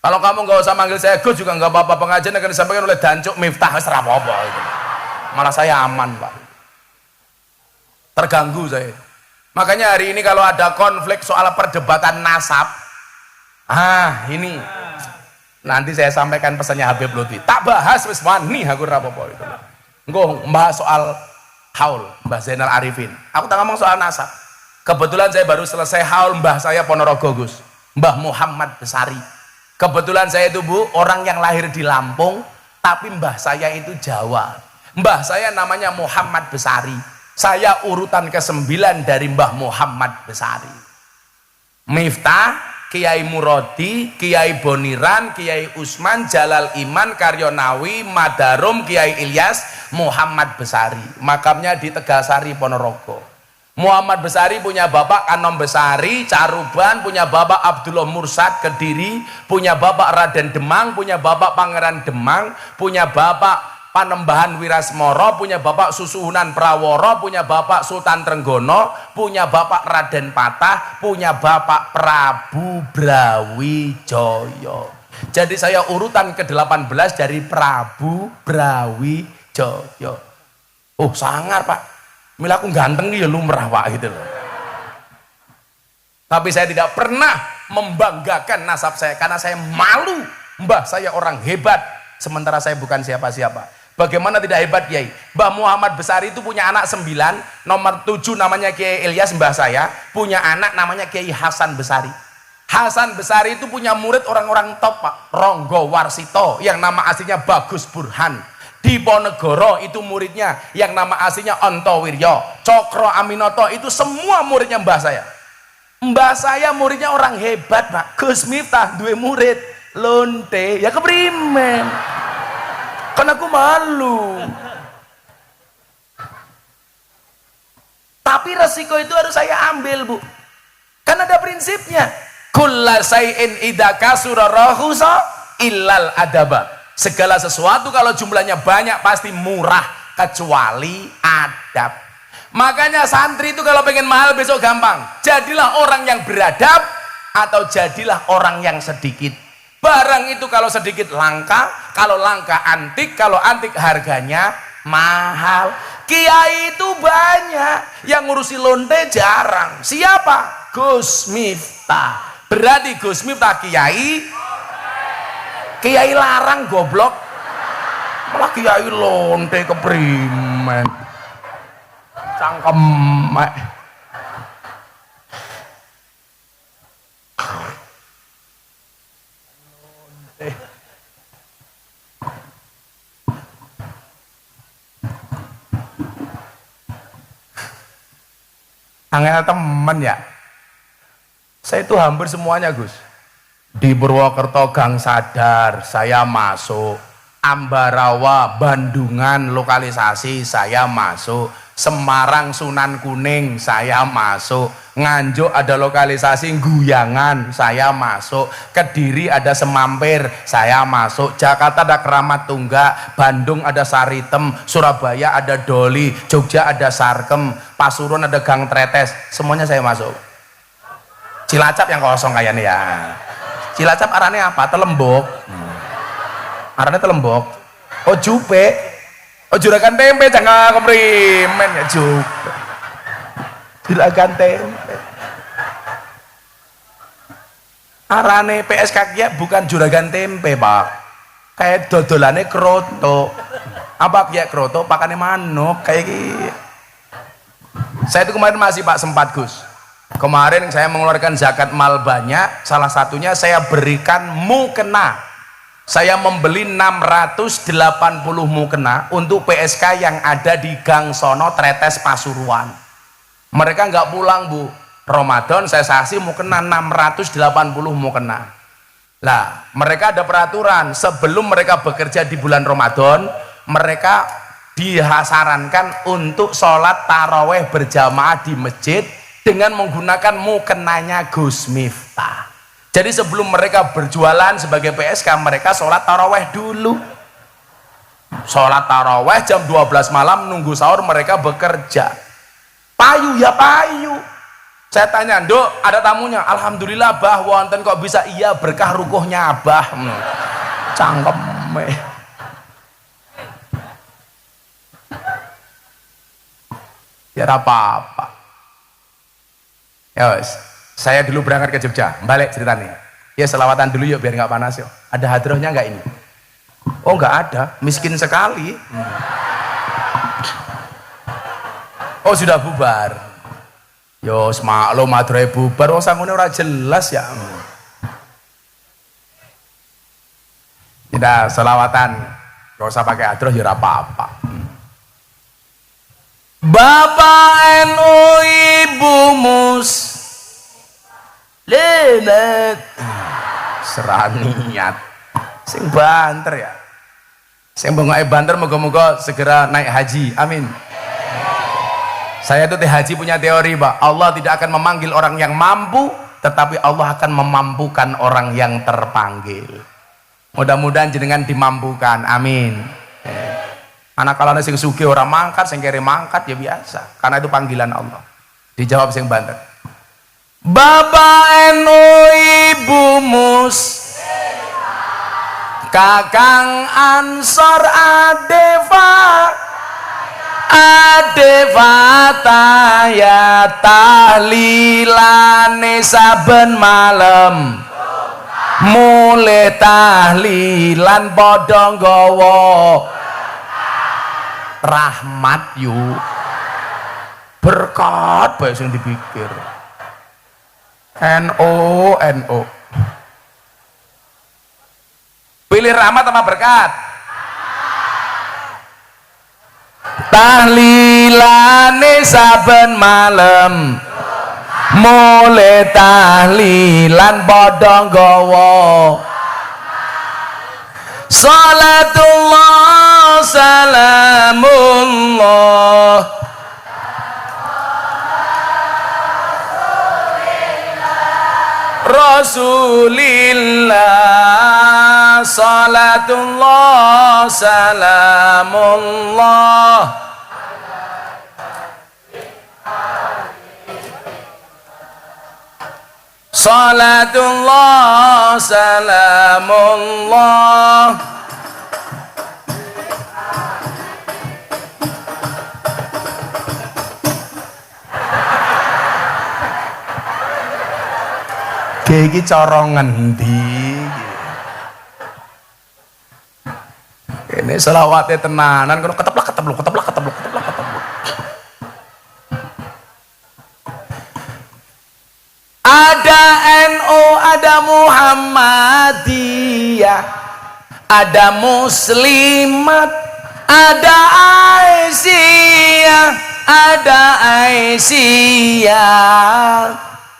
Speaker 1: Kalau kamu nggak usah manggil saya Gus juga nggak apa-apa. Pengajian akan disampaikan oleh Dancuk Miftah, wis rapopo gitu. Malah saya aman, Pak. Terganggu saya. Makanya hari ini kalau ada konflik soal perdebatan nasab, ini nanti saya sampaikan pesannya Habib Lutfi. Tak bahas wis wani aku rapopo itu. Engko membahas soal haul Mbah Zainal Arifin. Aku tak ngomong soal nasab. Kebetulan saya baru selesai haul Mbah saya Ponorogo, Gus. Mbah Muhammad Besari. Kebetulan saya itu, Bu, orang yang lahir di Lampung, tapi mbah saya itu Jawa. Mbah saya namanya Muhammad Besari. Saya urutan ke-9 dari Mbah Muhammad Besari. Miftah, Kiai Murodi, Kiai Boniran, Kiai Usman, Jalal Iman, Karyonawi, Madarum, Kiai Ilyas, Muhammad Besari. Makamnya di Tegasari, Ponorogo. Muhammad Besari punya bapak Kanom Besari, Caruban, punya bapak Abdullah Mursad, Kediri, punya bapak Raden Demang, punya bapak Pangeran Demang, punya bapak Panembahan Wirasmoro, punya bapak Susuhunan Praworo, punya bapak Sultan Trenggono, punya bapak Raden Patah, punya bapak Prabu Brawijaya. Jadi saya urutan ke-18 dari Prabu Brawijaya. Oh, sangar, Pak. Mila aku ganteng ya lumrah, Pak, gitu loh. Tapi saya tidak pernah membanggakan nasab saya karena saya malu. Mbah saya orang hebat, sementara saya bukan siapa-siapa. Bagaimana tidak hebat, Kiai? Mbah Muhammad Besari itu punya anak 9, nomor 7 namanya Kiai Ilyas, mbah saya, punya anak namanya Kiai Hasan Besari. Hasan Besari itu punya murid orang-orang top, Pak. Ronggo Warsito, yang nama aslinya Bagus Burhan. Di Ponegoro itu muridnya, yang nama aslinya Onto Wiryo. Cokro Aminoto itu semua muridnya mbah saya. Mbah saya muridnya orang hebat, Pak. Gus Miftah dua murid, lonte, ya keprimen. Karena aku malu. Tapi resiko itu harus saya ambil, Bu. Karena ada prinsipnya. Kulla say'in idza kasura rahusa illal adaba. Segala sesuatu kalau jumlahnya banyak pasti murah kecuali adab. Makanya santri itu kalau pengen mahal besok gampang. Jadilah orang yang beradab atau jadilah orang yang sedikit. Barang itu kalau sedikit langka, kalau langka antik, kalau antik harganya mahal. Kiai itu banyak, yang ngurusi lonte jarang. Siapa? Gus Miftah. Berarti Gus Miftah kiai, kiai larang goblok. Malah kiai lonte keprimen. Cangkem. Angel temen ya. Saya itu hampir semuanya, Gus. Di Purwokerto Gang Sadar saya masuk, Ambarawa Bandungan lokalisasi saya masuk, Semarang Sunan Kuning saya masuk, Nganjuk ada lokalisasi Guyangan saya masuk, Kediri ada Semampir saya masuk, Jakarta ada Keramat Tunggak, Bandung ada Saritem, Surabaya ada Doli, Jogja ada Sarkem, Pasuruan ada Gang Tretes, semuanya saya masuk. Cilacap yang kosong kayaknya ya. Cilacap arahnya apa? Telembok. Arahnya Telembok. Oh jupe, oh juragan tempe jangan komplimen ya jupe. Juragan tempe. Arane PSK ya bukan juragan tempe pak, kayak dodolane kroto. Apa kayak kroto? Pakannya manuk kayak gitu. Saya itu kemarin masih pak sempat Gus. Kemarin saya mengeluarkan zakat mal banyak, salah satunya saya berikan mukena. Saya membeli 680 mukena untuk PSK yang ada di Gang Sono Tretes Pasuruan. Mereka nggak pulang bu, Ramadan saya kasih mukena 680 mukena. Lah mereka ada peraturan sebelum mereka bekerja di bulan Ramadan, mereka disarankan untuk sholat taraweh berjamaah di masjid dengan menggunakan mukenanya Gus Miftah. Jadi sebelum mereka berjualan sebagai PSK, mereka sholat taraweh dulu. Sholat taraweh jam 12 malam, nunggu sahur mereka bekerja. Payu ya payu. Saya tanya, Nduk, ada tamunya? Alhamdulillah bah, wonten kok bisa iya berkah rukuhnya abah. Cangkem. Ya apa-apa. Ya wes. Saya dulu berangkat ke Jogja, balik ceritanya. Ya selawatan dulu yuk biar nggak panas yuk. Ada hadrohnya nggak ini? Oh nggak ada, miskin sekali. Oh sudah bubar. Yo semaklum hadrohe bubar, oh sangune ora jelas ya. Tidak selawatan, nggak usah pakai hadroh ya apa-apa. Bapak NU Ibu Mus Lenet seraniat sing banter ya sing bengok banter moga-moga segera naik haji amin. Saya itu haji punya teori Pak, Allah tidak akan memanggil orang yang mampu tetapi Allah akan memampukan orang yang terpanggil. Mudah-mudahan jenengan dimampukan amin. Anak kalau sing sugih orang mangkat sing kere mangkat ya biasa karena itu panggilan Allah. Dijawab sing banter, Bapak NU Ibu Mus Kakang Ansor Adeva taya tahlilane saben malam mulai tahlilan padha nggawa rahmat yuk berkat bae sing dipikir NO pilih rahmat sama berkat tahlilane saben malam mulai tahlilan padha nggawa salatullah salamullah Rasulillah salatullah salamullah salatullah salamullah iki cara ngendi ini selawate tenanan kono keteplak ada NU ada Muhammadiyah ada Muslimat ada Aisyah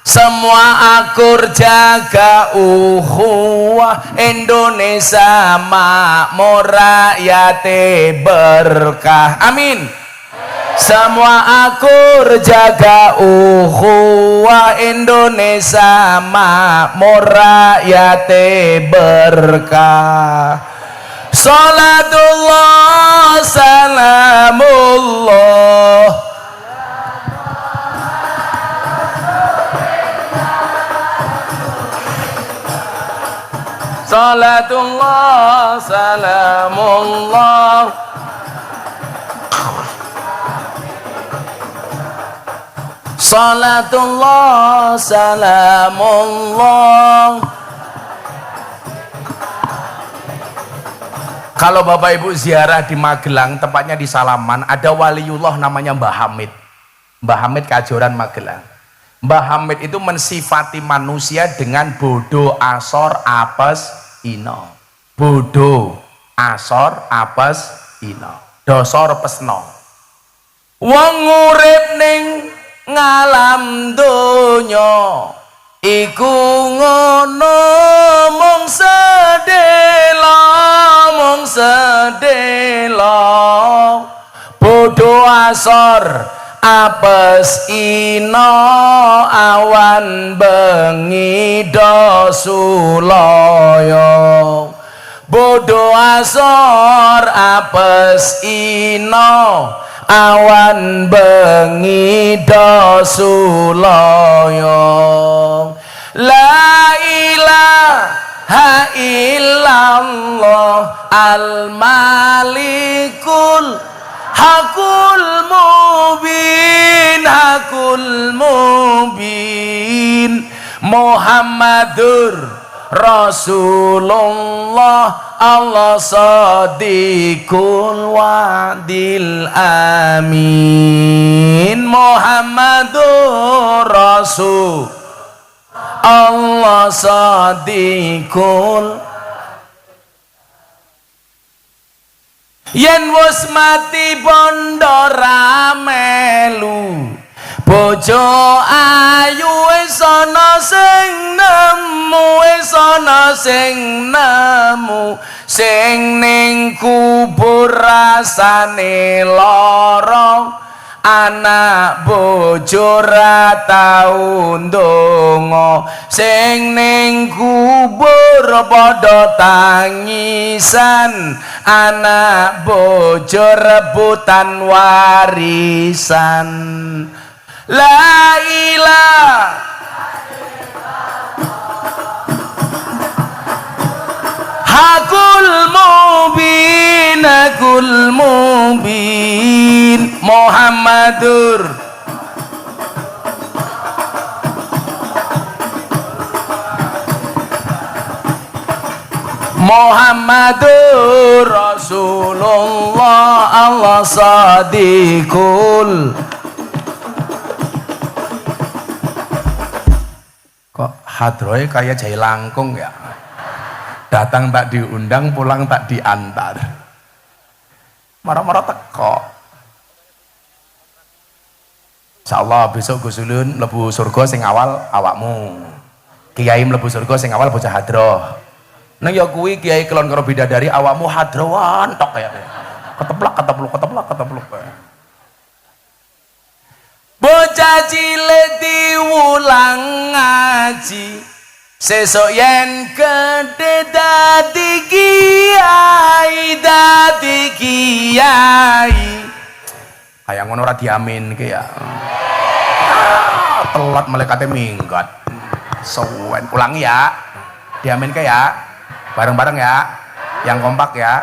Speaker 1: semua akur jaga ukhuwah Indonesia makmur rakyate berkah amin. Semua akur jaga ukhuwah Indonesia makmur rakyate berkah salatullah salamullah Salatullah salamullah Salatullah salamullah. Kalau Bapak Ibu ziarah di Magelang, tepatnya di Salaman, ada waliullah namanya Mbah Hamid. Mbah Hamid Kajoran Magelang. Mbah Hamid itu mensifati manusia dengan bodoh, asor, apes, ino. Bodoh, asor, apes, ino. Dosor pesno. Wong urip ning ngalam donya iku ngono mung sedelo bodoh asor apes ino awan bengi dosulaya bodoh asor apes ino awan bengi dosulaya la ilaha illallah al malikul hakul mubin Muhammadur Rasulullah Allah sadiqul wadil amin Muhammadur Rasul Allah sadiqul yen wis mati bondo ramelu bojo ayu wis ana sing nemu sing ning kubur rasane lara anak bojo ra tau ndonga sing ning kubur padha tangisan anak bojo rebutan warisan la ilaha hakul mubin Muhammadur Rasulullah Allah sadiqul. Kok hadroe kayak jai langkung ya, datang tak diundang pulang tak diantar, marah-marah teko. Insyaallah besok Gus Ulun mlebu surga sing awal awakmu, kiai mlebu surga sing awal bocah hadroh. Nang ya kuwi kiai kelon karo bidadari awakmu hadrowan tok ya. Keteplak. Bocah cilik diulang ngaji, sesuk yen gedhe dadi kiai. Kayak ngono ora diamin ki ya. Telat malaikate minggat. Suwen ulangi ya. Diamin ke ya. Bareng-bareng ya. Yang kompak ya.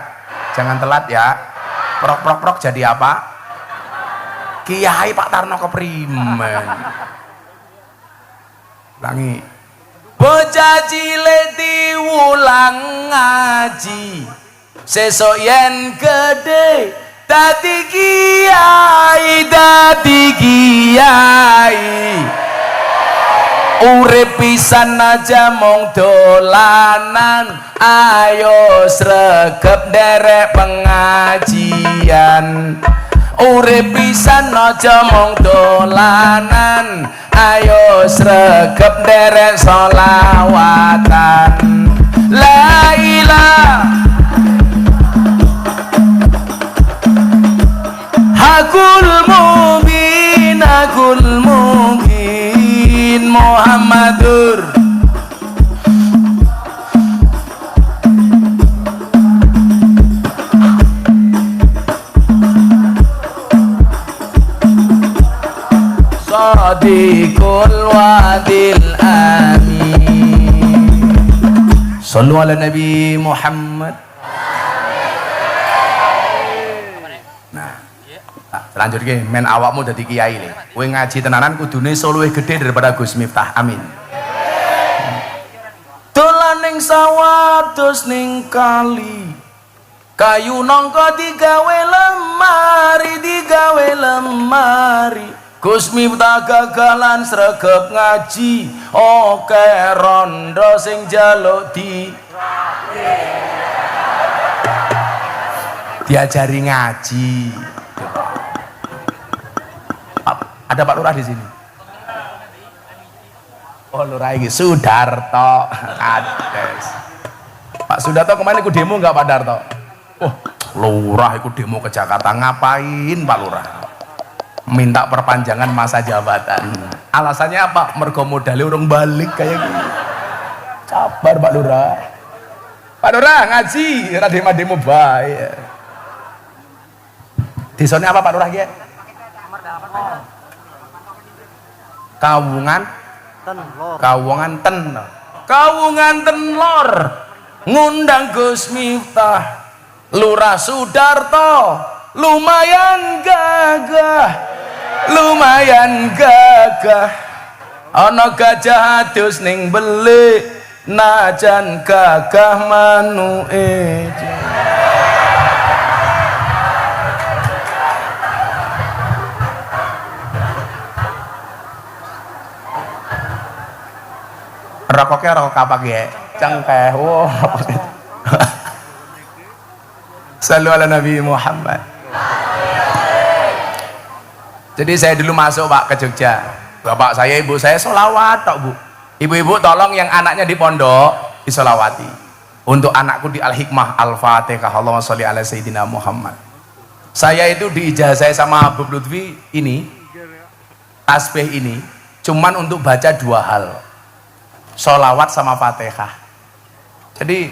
Speaker 1: Jangan telat ya. Prok jadi apa? Kiai Pak Tarno keprimen. Ulangi. Bocah cilik diulang ngaji, sesuk yen gedhe dadi kiai. Urip pisan aja mong dolanan, ayo sregep nderek pengajian. Urip pisan aja mong dolanan, ayo sregep nderek sholawatan. La ilaha hakul mubin Muhammadur sadiqul wadil amin Shallu ala Nabi Muhammad. Nah, lanjut ke men awakmu dadi kiai nih. Kowe ngaji tenanan kudune soluwe gede daripada Gus Miftah. Amin. Dolan ning sawah dos ning kali. Kayu nongko digawe lemari. Gus Miftah gagalan sregep ngaji, oke rondo sing jaluk diajari ngaji. Ada Pak Lurah di sini. Oh, Lurah ini Sudarto. Ades. Pak Sudarto kemarin ikut demo nggak Pak Darto? Oh, Lurah ikut demo ke Jakarta, ngapain Pak Lurah? Minta perpanjangan masa jabatan. Alasannya apa? Mergo modalnya urung balik kayak gini. Sabar Pak Lurah. Pak Lurah ngaji, ora demo bae. Desane apa Pak Lurah ki? Kawungan Tenlor. Ngundang Gus Miftah. Lurah Sudarto lumayan gagah ana gajah adus ning belik najan gagah manuke. Rokoknya rokok apa ya? Cengkeh. Wow. Sallu ala Nabi Muhammad. Jadi saya dulu masuk Pak ke Jogja. Bapak saya, ibu saya sholawat tok Bu. Ibu-ibu tolong yang anaknya di pondok disolawati. Untuk anakku di Al-Hikmah Al-Fatihah. Allahumma sholli ala Sayyidina Muhammad. Saya itu diijazah sama Habib Lutfi ini, tasbih ini, cuman untuk baca 2 hal. Sholawat sama Fatihah. Jadi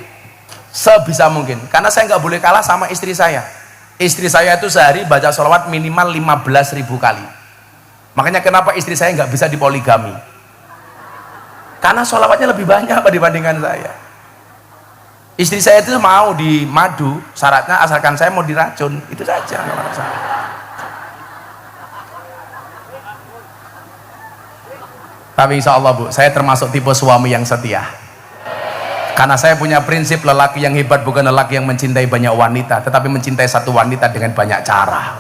Speaker 1: sebisa mungkin, karena saya nggak boleh kalah sama istri saya. Istri saya itu sehari baca sholawat minimal 15.000 kali. Makanya kenapa istri saya nggak bisa dipoligami, karena sholawatnya lebih banyak dibandingkan saya. Istri saya itu mau di madu, syaratnya asalkan saya mau diracun, itu saja. Tapi insya Allah Bu, saya termasuk tipe suami yang setia. Karena saya punya prinsip lelaki yang hebat bukan lelaki yang mencintai banyak wanita, tetapi mencintai satu wanita dengan banyak cara.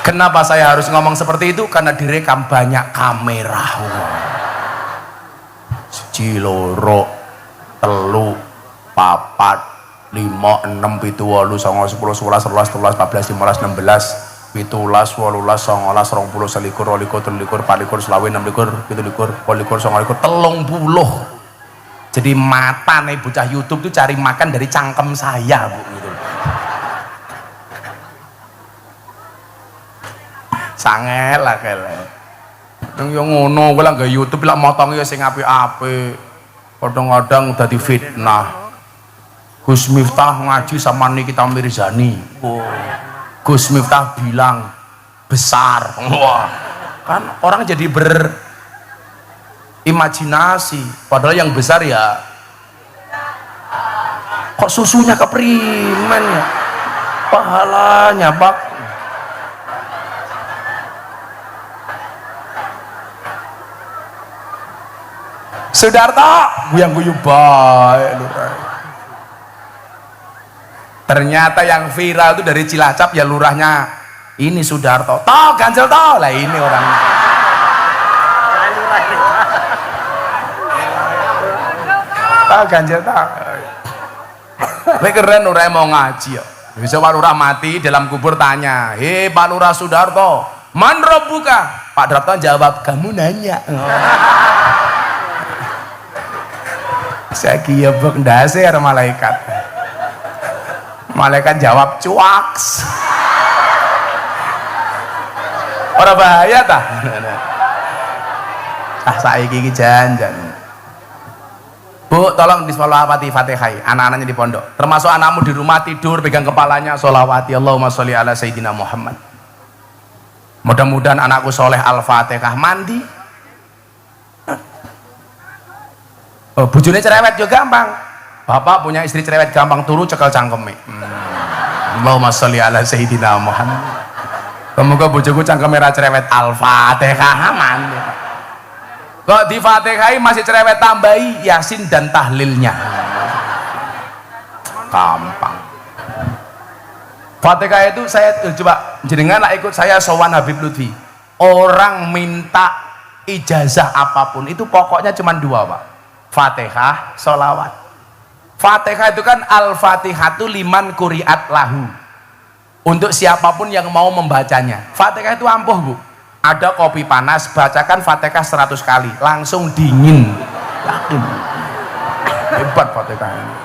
Speaker 1: Kenapa saya harus ngomong seperti itu? Karena direkam banyak kamera. Siji, loro, telu, papat, 5, 6, 7, 8, 9, 10, 11, 12, 13, 14, 15, 16, 17, 18, 19, 20, 21, 22, 23, 24, 25, 26, 27, 28, 29, 30. Jadi mata nih bocah YouTube tuh cari makan dari cangkem saya Bu gitu. Sangel lah kele. Nang yo ngono kowe lah nggo YouTube lak motonge sing apik-apik. Kadang-kadang dadi fitnah. Gus Miftah ngaji sama Nikita Mirzani. Gus Miftah bilang besar. Wah, kan orang jadi berimajinasi, padahal yang besar ya kok susunya keprimen ya, pahalanya Pak. Sudarto guyang guyu bae lurah. Ternyata yang viral itu dari Cilacap ya lurahnya ini Sudarto. Toh ganjel toh lah ini orangnya. Toh ganjel toh. Tapi keren lurah mau ngaji ya. Bisa Pak Lurah mati dalam kubur tanya, hei Pak Lurah Sudarto, man robbuka? Pak Darto jawab, kamu nanya. Saya kira bek dasar malaikat. Malaikat jawab cuaks. Orang bahaya tah. Saiki iki janjan. Bu, tolong disolawati Fatihah anak-anaknya di pondok. Termasuk anakmu di rumah tidur pegang kepalanya solawati Allahumma sholli ala Sayyidina Muhammad. Mudah-mudahan anakku soleh Al-Fatihah mandi. Oh, bojone cerewet juga gampang. Bapak punya istri cerewet gampang turu cekel cangkeme. Allahumma sholli ala sayyidina Muhammad. Semoga bojoku cangkeme ra cerewet. Al-Fatihah aman. Kok di Fatihah masih cerewet, tambahi Yasin dan tahlilnya. Gampang. Fatihah itu saya coba jenengan lah ikut saya sowan Habib Lutfi. Orang minta ijazah apapun itu pokoknya cuma dua, Pak. Fatihah, sholawat. Fatihah itu kan al-fatihatu liman kuriat lahu. Untuk siapapun yang mau membacanya. Fatihah itu ampuh, Bu. Ada kopi panas, bacakan Fatihah 100 kali, langsung dingin. Yakin. Hebat Fatihah ini.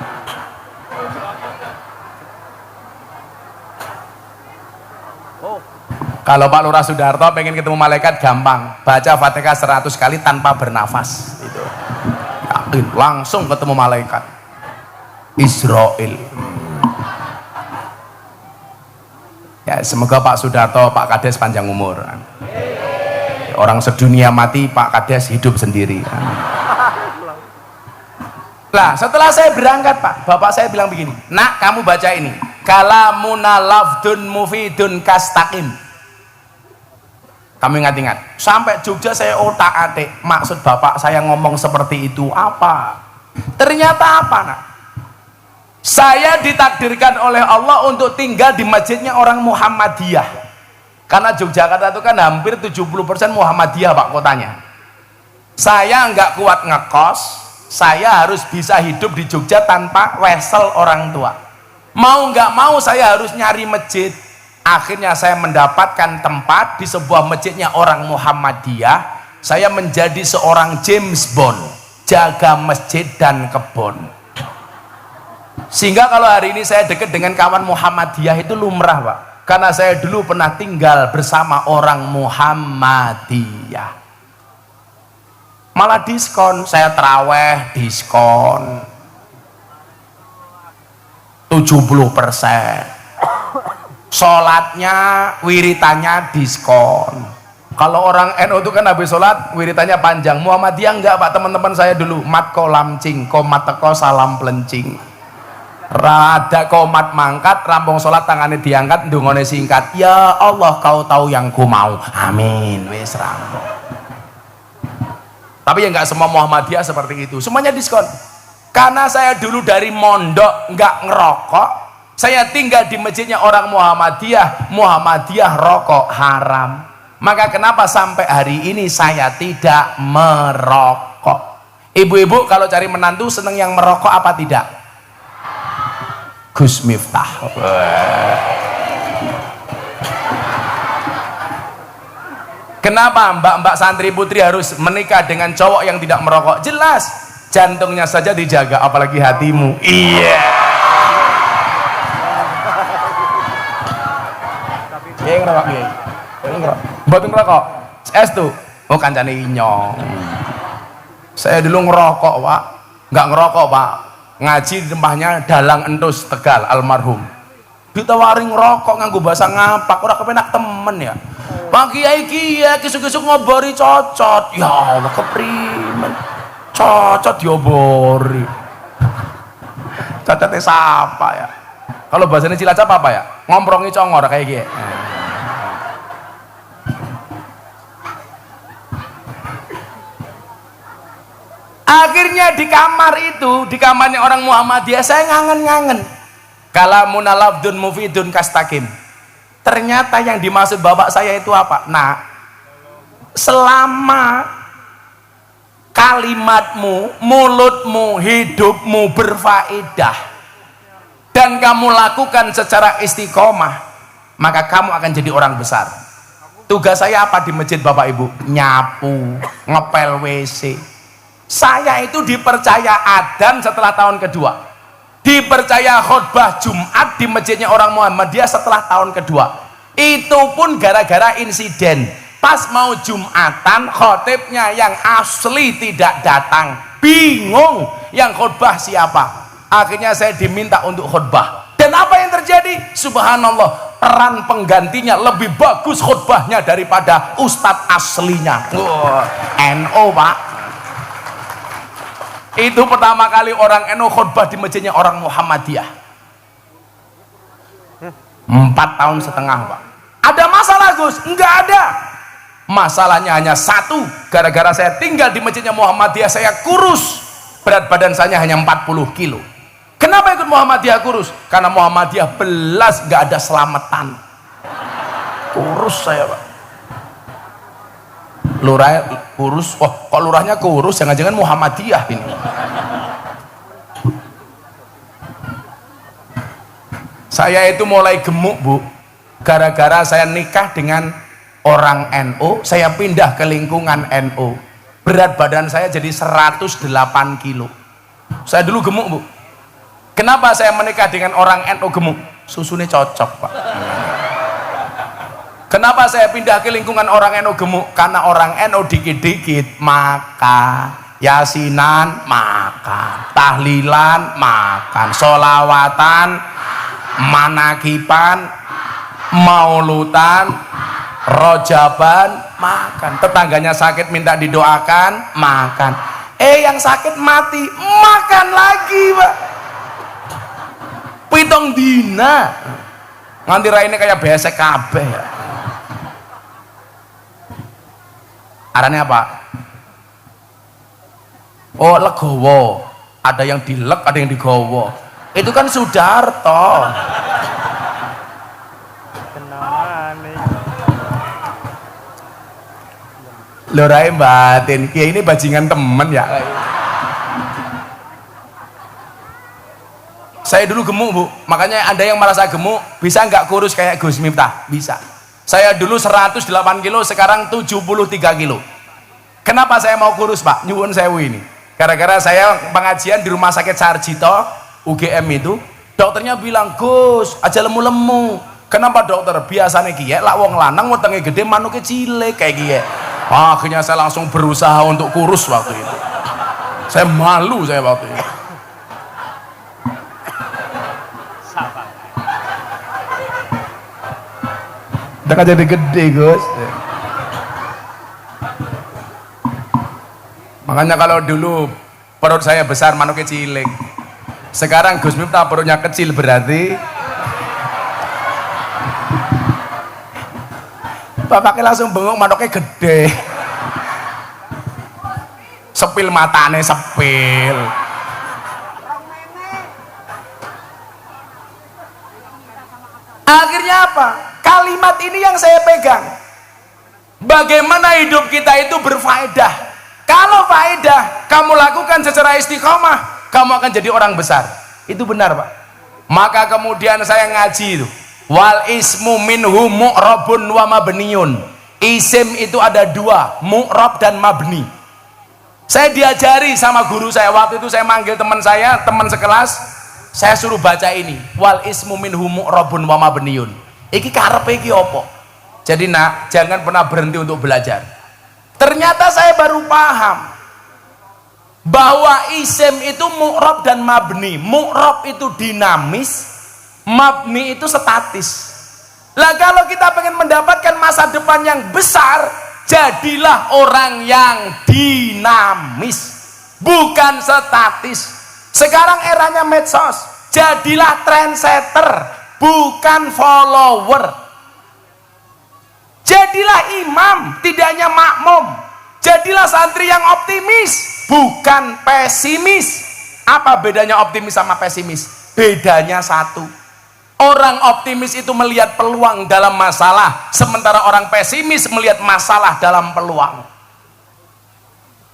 Speaker 1: Kalau Pak Lurah Sudarto pengen ketemu malaikat gampang, baca Fatihah 100 kali tanpa bernafas itu. Yakin, langsung ketemu malaikat Israel. Ya, semoga Pak Sudarto, Pak Kades panjang umur. Orang sedunia mati, Pak Kades hidup sendiri. Lah, setelah saya berangkat, Pak, bapak saya bilang begini, "Nak, kamu baca ini. Kalamuna lafdun mufidun kastaqim." Kami ingat-ingat sampai Jogja saya otak-atik maksud bapak saya ngomong seperti itu apa. Ternyata apa, Nak? Saya ditakdirkan oleh Allah untuk tinggal di masjidnya orang Muhammadiyah, karena Yogyakarta itu kan hampir 70% Muhammadiyah, Pak, kotanya. Saya nggak kuat ngekos, saya harus bisa hidup di Jogja tanpa wesel orang tua. Mau nggak mau saya harus nyari masjid. Akhirnya saya mendapatkan tempat di sebuah masjidnya orang Muhammadiyah. Saya menjadi seorang James Bond, jaga masjid dan kebun. Sehingga kalau hari ini saya dekat dengan kawan Muhammadiyah itu lumrah, Pak, karena saya dulu pernah tinggal bersama orang Muhammadiyah. Malah diskon, saya teraweh diskon 70%. Sholatnya, wiritannya diskon. Kalau orang NU itu kan habis sholat wiritannya panjang. Muhammadiyah enggak, Pak, teman-teman saya dulu mat kolamcing, komat teko salam pelencing. Rada komat mangkat, rampung sholat tangannya diangkat, ndungone singkat. Ya Allah, kau tahu yang ku mau. Amin. Wis rampung. Tapi ya enggak semua Muhammadiyah seperti itu. Semuanya diskon. Karena saya dulu dari mondok enggak ngerokok, saya tinggal di masjidnya orang Muhammadiyah rokok haram. Maka kenapa sampai hari ini saya tidak merokok? Ibu-ibu kalau cari menantu seneng yang merokok apa tidak? Gus Miftah. Kenapa mbak-mbak santri putri harus menikah dengan cowok yang tidak merokok? Jelas, jantungnya saja dijaga, apalagi hatimu. Iya. Yang ngerokok, buat ngerokok, es tuh, oh kancane inyong. Saya dulu ngerokok, Pak, nggak ngerokok, Pak, ngaji di tempatnya Dalang Entus Tegal almarhum. Ditawari ngerokok nganggo bahasa ngapak, ora kepenak temen ya. Pak Kiai kisuk-kisuk ngobori cocot, ya Allah keprimen, cocot diobori. Cocotnya siapa ya? Kalau bahasanya Cilacap apa ya? Ngomprongi congor kayak gini. Akhirnya di kamar itu, di kamarnya orang Muhammadiyah, saya ngangen-ngangen. Kalamuna lafdun mufidun kastaqim. Ternyata yang dimaksud bapak saya itu apa? Nah, selama kalimatmu, mulutmu, hidupmu berfaedah dan kamu lakukan secara istiqomah, maka kamu akan jadi orang besar. Tugas saya apa di masjid, Bapak Ibu? Nyapu, ngepel WC. Saya itu dipercaya adzan setelah tahun kedua, dipercaya khutbah Jumat di masjidnya orang Muhammadiyah setelah tahun kedua. Itu pun gara-gara insiden. Pas mau Jumatan, khotibnya yang asli tidak datang, bingung yang khutbah siapa. Akhirnya saya diminta untuk khutbah. Dan apa yang terjadi? Subhanallah, peran penggantinya lebih bagus khutbahnya daripada ustadz aslinya. NO, Pak. Itu pertama kali orang NU khutbah di masjidnya orang Muhammadiyah. 4 tahun setengah, Pak. Ada masalah, Gus? Enggak ada. Masalahnya hanya satu, gara-gara saya tinggal di masjidnya Muhammadiyah saya kurus, berat badan saya hanya 40 kilo. Kenapa ikut Muhammadiyah kurus? Karena Muhammadiyah belas nggak ada selamatan, kurus saya, Pak. Lurah kurus, wah kok lurahnya kurus, jangan-jangan Muhammadiyah ini. Saya itu mulai gemuk, Bu, gara-gara saya nikah dengan orang NU, saya pindah ke lingkungan NU. Berat badan saya jadi 108 kilo. Saya dulu gemuk, Bu. Kenapa saya menikah dengan orang NU gemuk? Susunya cocok, Pak. Kenapa saya pindah ke lingkungan orang NU gemuk? Karena orang NU dikit-dikit makan, yasinan makan, tahlilan makan, sholawatan, manakipan, maulutan, rojaban makan. Tetangganya sakit minta didoakan makan. Yang sakit mati makan lagi, Pak. Pitong dina nganti raine kayak besek kabeh ya. Arane apa? Oh, legowo. Ada yang dilek, ada yang digowo. Itu kan Sudarto. Lorai batin, Kiai ini bajingan temen ya. Saya dulu gemuk, Bu, makanya Anda yang merasa gemuk bisa nggak kurus kayak Gus Miftah? Bisa. Saya dulu 108 kilo, sekarang 73 kilo. Kenapa saya mau kurus, Pak? Nyuwun sewu ini. Gara-gara saya pengajian di Rumah Sakit Sarjito UGM itu, dokternya bilang, Gus, aja lemu-lemu. Kenapa dokter? Biasanya kiye, lak wong lanang wetenge gede, manuke cilik kayak kiye. Akhirnya saya langsung berusaha untuk kurus waktu itu. Saya malu saya waktu itu. Udah jadi gede, Gus. Makanya kalau dulu perut saya besar, manuknya cilik. Sekarang Gus Miftah perutnya kecil, berarti bapaknya langsung bengong, manuknya gede. Sepil matane, sepil. Akhirnya apa? Kalimat ini yang saya pegang. Bagaimana hidup kita itu berfaedah. Kalau faedah kamu lakukan secara istiqomah, kamu akan jadi orang besar. Itu benar, Pak. Maka kemudian saya ngaji itu. Wal ismu minhu mu'rabun wa mabniyun. Isim itu ada dua, mu'rab dan mabni. Saya diajari sama guru saya, waktu itu saya manggil teman saya, teman sekelas, saya suruh baca ini. Wal ismu minhu mu'rabun wa mabniyun. Iki karepe iki opo? Jadi nak, jangan pernah berhenti untuk belajar. Ternyata saya baru paham bahwa isim itu mu'rab dan mabni. Mu'rab itu dinamis, mabni itu statis. Lah kalau kita pengen mendapatkan masa depan yang besar, jadilah orang yang dinamis, bukan statis. Sekarang eranya medsos, jadilah trendsetter, bukan follower. Jadilah imam, tidak hanya makmum. Jadilah santri yang optimis, bukan pesimis. Apa bedanya optimis sama pesimis? Bedanya satu. Orang optimis itu melihat peluang dalam masalah, sementara orang pesimis melihat masalah dalam peluang.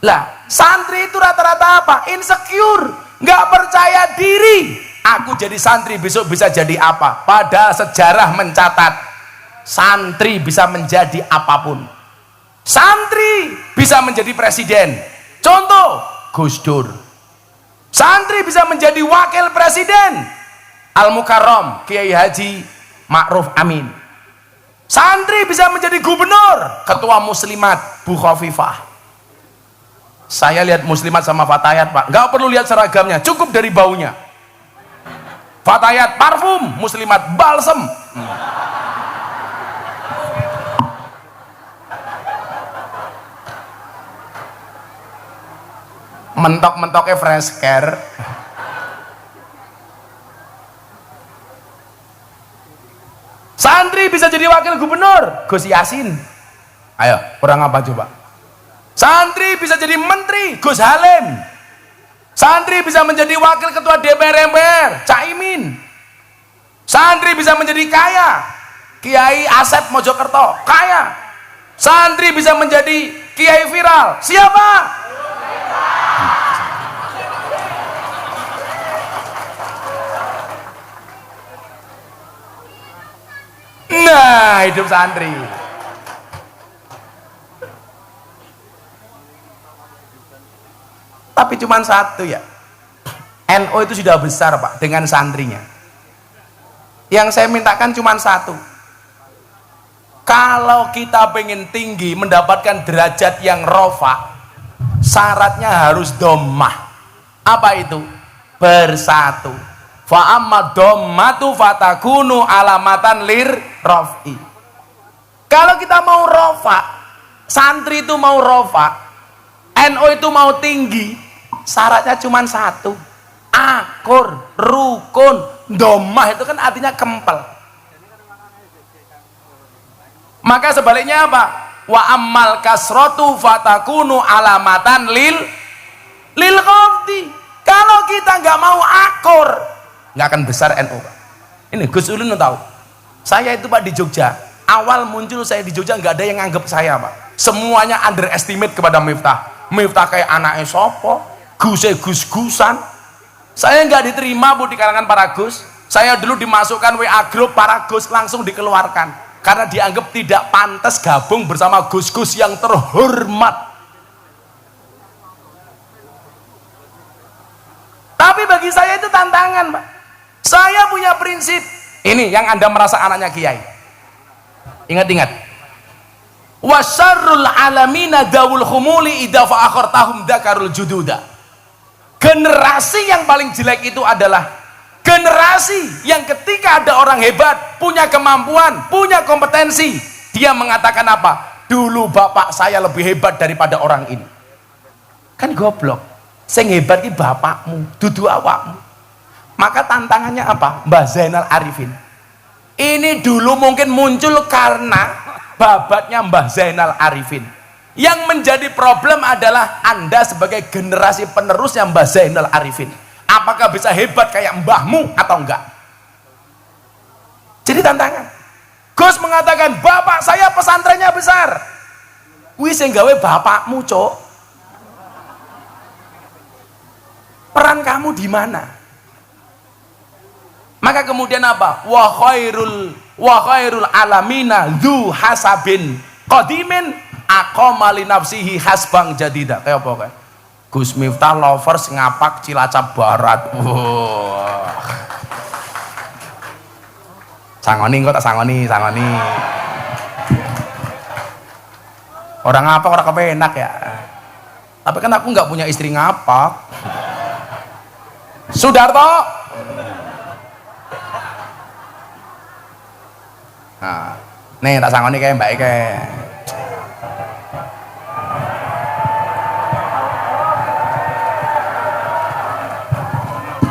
Speaker 1: Lah, santri itu rata-rata apa? Insecure, nggak percaya diri. Aku jadi santri besok bisa jadi apa? Pada sejarah mencatat, santri bisa menjadi apapun. Santri bisa menjadi presiden. Contoh, Gus Dur. Santri bisa menjadi wakil presiden. Al-Mukarram, Kiai Haji Ma'ruf Amin. Santri bisa menjadi gubernur, ketua muslimat Bu Khofifah. Saya lihat muslimat sama Fatayat, Pak, nggak perlu lihat seragamnya, cukup dari baunya. Fatayat parfum, muslimat balsem. mentok-mentoknya fresh care. Santri bisa jadi wakil gubernur, Gus Yasin. Ayo, kurang apa coba? Santri bisa jadi menteri, Gus Halim. Santri bisa menjadi wakil ketua DPR MPR, Caimin. Santri bisa menjadi kaya, Kiai Asep Mojokerto, kaya. Santri bisa menjadi kiai viral, siapa? Nah, hidup santri. Tapi cuma satu ya, NU itu sudah besar Pak dengan santrinya. Yang saya mintakan cuma satu, kalau kita pengen tinggi mendapatkan derajat yang rofa, syaratnya harus dhammah. Apa itu? Bersatu. Fa amma dhammatu fatakunu alamatan lir rofi. Kalau kita mau rofa, santri itu mau rofa, NU itu mau tinggi, syaratnya cuma satu, akur, rukun. Dhammah itu kan artinya kempel. Maka sebaliknya apa? Wa ammal kasratu fatakunu alamatan lil khafdi. Kalau kita nggak mau akur, nggak akan besar NU Pak. Ini Gus Ulun tahu. Saya itu Pak di Jogja, awal muncul saya di Jogja nggak ada yang nganggap saya Pak. Semuanya underestimate kepada Miftah. Miftah kayak anaknya sopo, gus-gusan. Saya nggak diterima Bu di kalangan para Gus. Saya dulu dimasukkan WA grup para Gus, langsung dikeluarkan karena dianggap tidak pantas gabung bersama Gus-Gus yang terhormat. Tapi bagi saya itu tantangan Pak. Saya punya prinsip ini yang Anda merasa anaknya kiai. Ingat-ingat, wasyarrul alamina dawul khumuli idza fa'akhartahum dzakarul jududa. Generasi yang paling jelek itu adalah generasi yang ketika ada orang hebat, punya kemampuan, punya kompetensi, dia mengatakan apa? Dulu bapak saya lebih hebat daripada orang ini. Kan goblok. Sing hebat ki bapakmu, dudu awakmu. Maka tantangannya apa? Mbah Zainal Arifin. Ini dulu mungkin muncul karena babatnya Mbah Zainal Arifin. Yang menjadi problem adalah Anda sebagai generasi penerusnya Mbah Zainal Arifin. Apakah bisa hebat kayak mbahmu atau enggak? Jadi tantangan. Gus mengatakan, bapak saya pesantrennya besar. Wih sing gawe bapakmu, Cok. Peran kamu di mana? Maka kemudian apa? Wa khairul alamina dzu hasabin qadimin aqama li nafsihi hasbang jadida. Kayak apa kayak? Gus Miftah lovers ngapak Cilacap Barat. Wah. Sangoni kok tak sangoni. Orang ngapak orang kepenak ya. Tapi kan aku nggak punya istri ngapak. Sudarto. Nah, nih tak sangoni kayak Mbak Ike.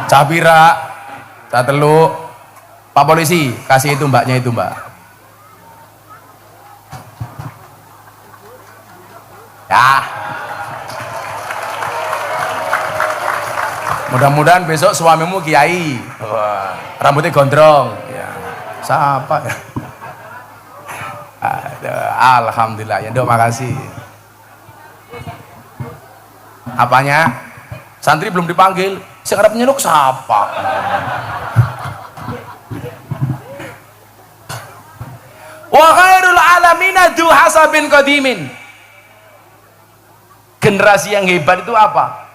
Speaker 1: Cabira, Cateluk, Pak Polisi, kasih itu mbaknya itu mbak. Ya. Mudah-mudahan besok suamimu kiai. Wah, rambutnya gondrong. Ya. Siapa ya? Alhamdulillah ya, Dok, makasih. Apanya? Santri belum dipanggil. Sekarang penyeluk siapa? Wa khairul alamina dzu hasabin qadimin. Generasi yang hebat itu apa?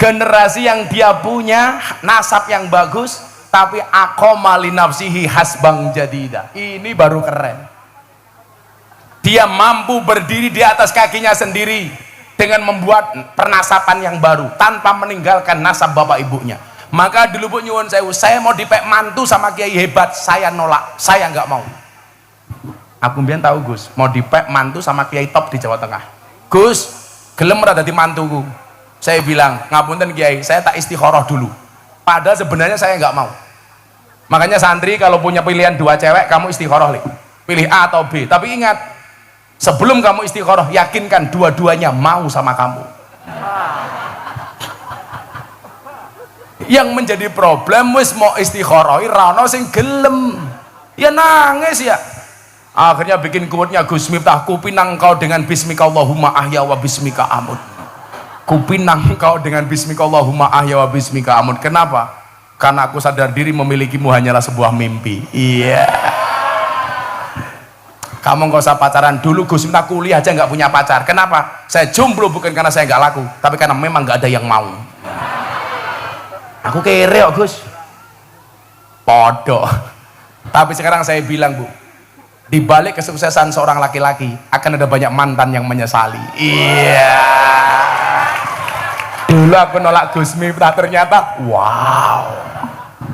Speaker 1: Generasi yang dia punya nasab yang bagus, tapi aqama li nafsihi hasbang jadida. Ini baru keren. Dia mampu berdiri di atas kakinya sendiri dengan membuat pernasapan yang baru tanpa meninggalkan nasab bapak ibunya. Maka dulu Bu nyuwun sewu, saya mau dipek mantu sama kiai hebat, saya nolak, saya nggak mau. Aku mbiyen tahu Gus, mau dipek mantu sama kiai top di Jawa Tengah. Gus, gelem ora dadi mantuku. Saya bilang, ngapunten Kiai, saya tak istikharah dulu. Padahal sebenarnya saya nggak mau. Makanya santri kalau punya pilihan dua cewek, kamu istikharah, pilih A atau B. Tapi ingat, sebelum kamu istikharah, yakinkan dua-duanya mau sama kamu. Yang menjadi problem wis mau istikharah rano sing gelem, ya nangis ya. Akhirnya bikin quote-nya Gus Miftah, kupinang kau dengan bismika Allahumma ahya wa bismika amut. Kupinang kau dengan bismika Allahumma ahya wa bismika amut. Kenapa? Karena aku sadar diri memilikimu hanyalah sebuah mimpi. Iya. Kamu nggak usah pacaran dulu. Gus Miftah kuliah aja nggak punya pacar. Kenapa? Saya jomblo bukan karena saya nggak laku, tapi karena memang nggak ada yang mau. Aku kere kok Gus, podo. Tapi sekarang saya bilang Bu, di balik kesuksesan seorang laki-laki akan ada banyak mantan yang menyesali. Iya. Dulu aku nolak Gus Miftah, ternyata wow.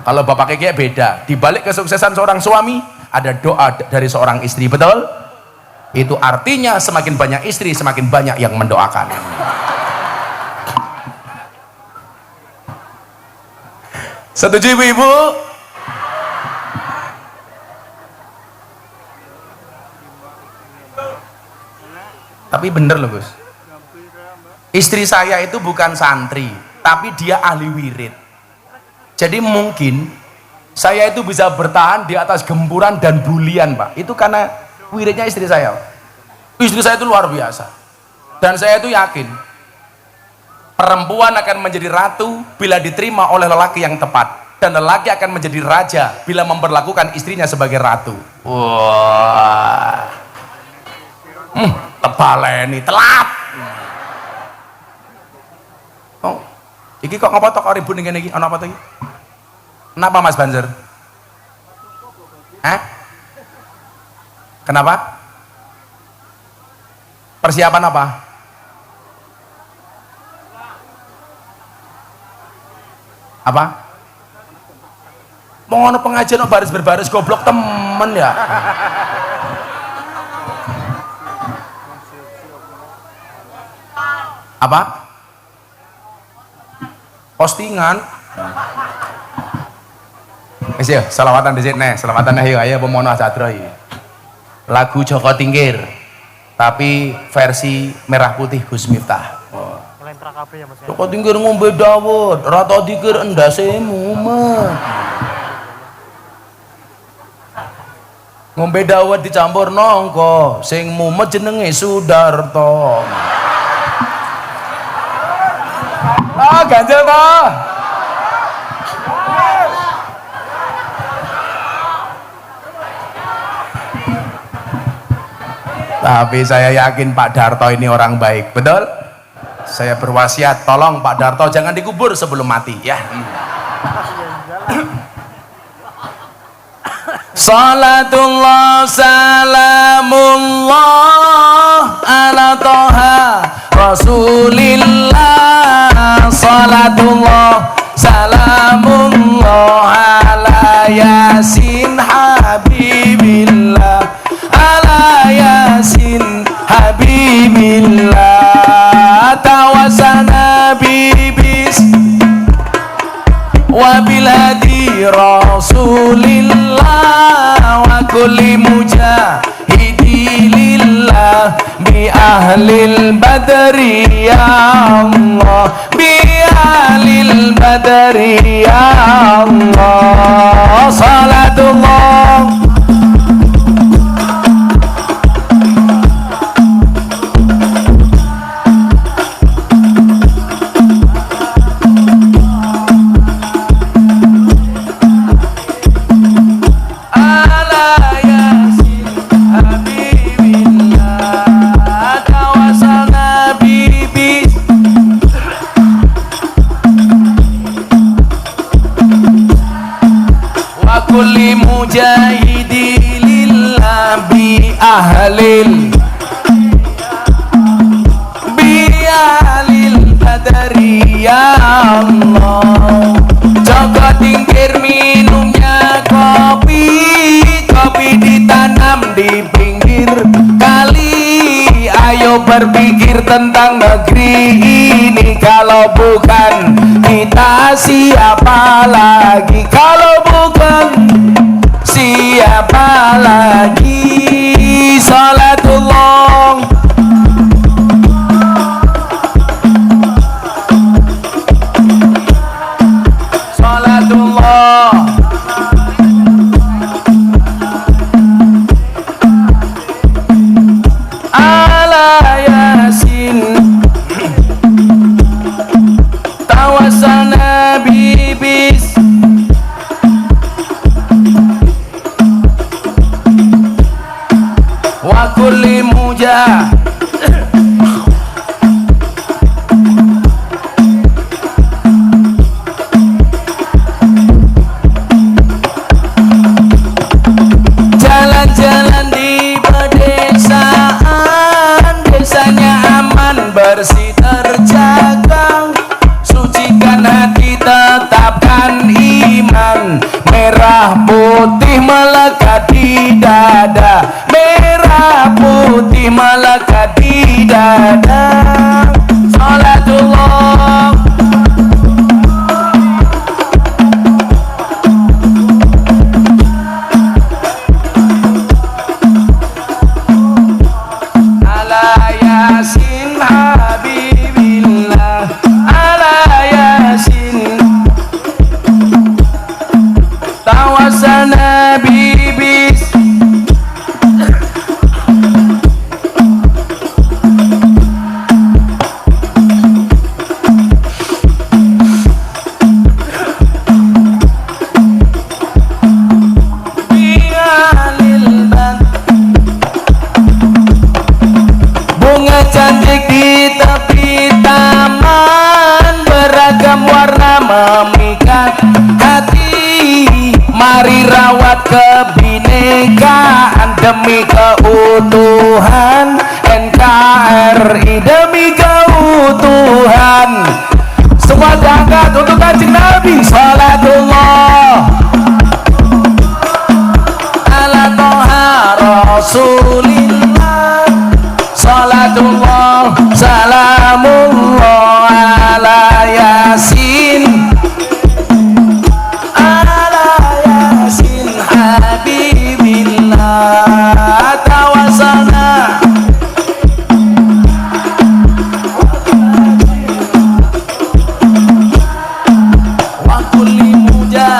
Speaker 1: Kalau Bapak Kiai beda. Di balik kesuksesan seorang suami ada doa dari seorang istri, betul? Itu artinya semakin banyak istri semakin banyak yang mendoakan. Setuju ibu-ibu? Tapi bener loh Gus, istri saya itu bukan santri tapi dia ahli wirid. Jadi mungkin saya itu bisa bertahan di atas gempuran dan bulian Pak, itu karena wiridnya istri saya. Istri saya itu luar biasa, dan saya itu yakin perempuan akan menjadi ratu bila diterima oleh lelaki yang tepat, dan lelaki akan menjadi raja bila memperlakukan istrinya sebagai ratu. Wah, tebaleni telat. Oh, iki kok ngapa tok ribut ngene iki? Ana apa to iki? Kenapa Mas Banzer? Kenapa? Persiapan apa? Apa? Mau ngono pengajian baris berbaris goblok temen ya. Apa? Postingan. Wis ya, selawatan dhisik neh, selawatan ayo ayo pemono sadra iki. Lagu Joko Tingkir tapi versi merah putih Gus Miftah. Joko Tingkir ngombe dawet, rata dikir endase mumet. Ngombe dawet dicampur nongko, sing mumet jenenge Sudarto. Ah, ganjel toh. Tapi saya yakin Pak Darto ini orang baik, betul? Saya berwasiat, tolong Pak Darto jangan dikubur sebelum mati ya. Salatullah salamullah ala toha Rasulillah. Salatullah salamullah ala yasin habibillah, ala yasin habibillah. Tawasana bibis wabil hadi Rasulillah wa kulli mujahidi lillah bi ahlil badri ya Allah, bi ahlil badri ya Allah. Salatullah kulli mujahidi lillah bi ahlil badri ya Allah. Joko Tingkir minumnya kopi, kopi ditanam di pinggir kali. Ayo Ayo berpikir tentang negeri ini, kalau bukan kita siapa lagi? Kalau bukan siapa lagi? Salatullah salatullah ala yasin tawasana bibis wa kulli mujah. Jalan-jalan di pedesaan, desanya aman bersih terjaga, sucikan hati tetapkan iman, merah putih melekat di dada, merah putih melekat di dada. Salatullah ala yasin habibillah, ala yasin tawasana bibis. Bunga cantik di tepi taman, beragam warna memikat hati. Mari rawat kebinekaan demi keutuhan NKRI, demi keutuhan. Semua diangkat untuk Kanjeng Nabi. Salatullah ala Toha Rasulillah, salatullah salamullah ala yasin, ala yasin habibillah tawasana wa kulli mujah.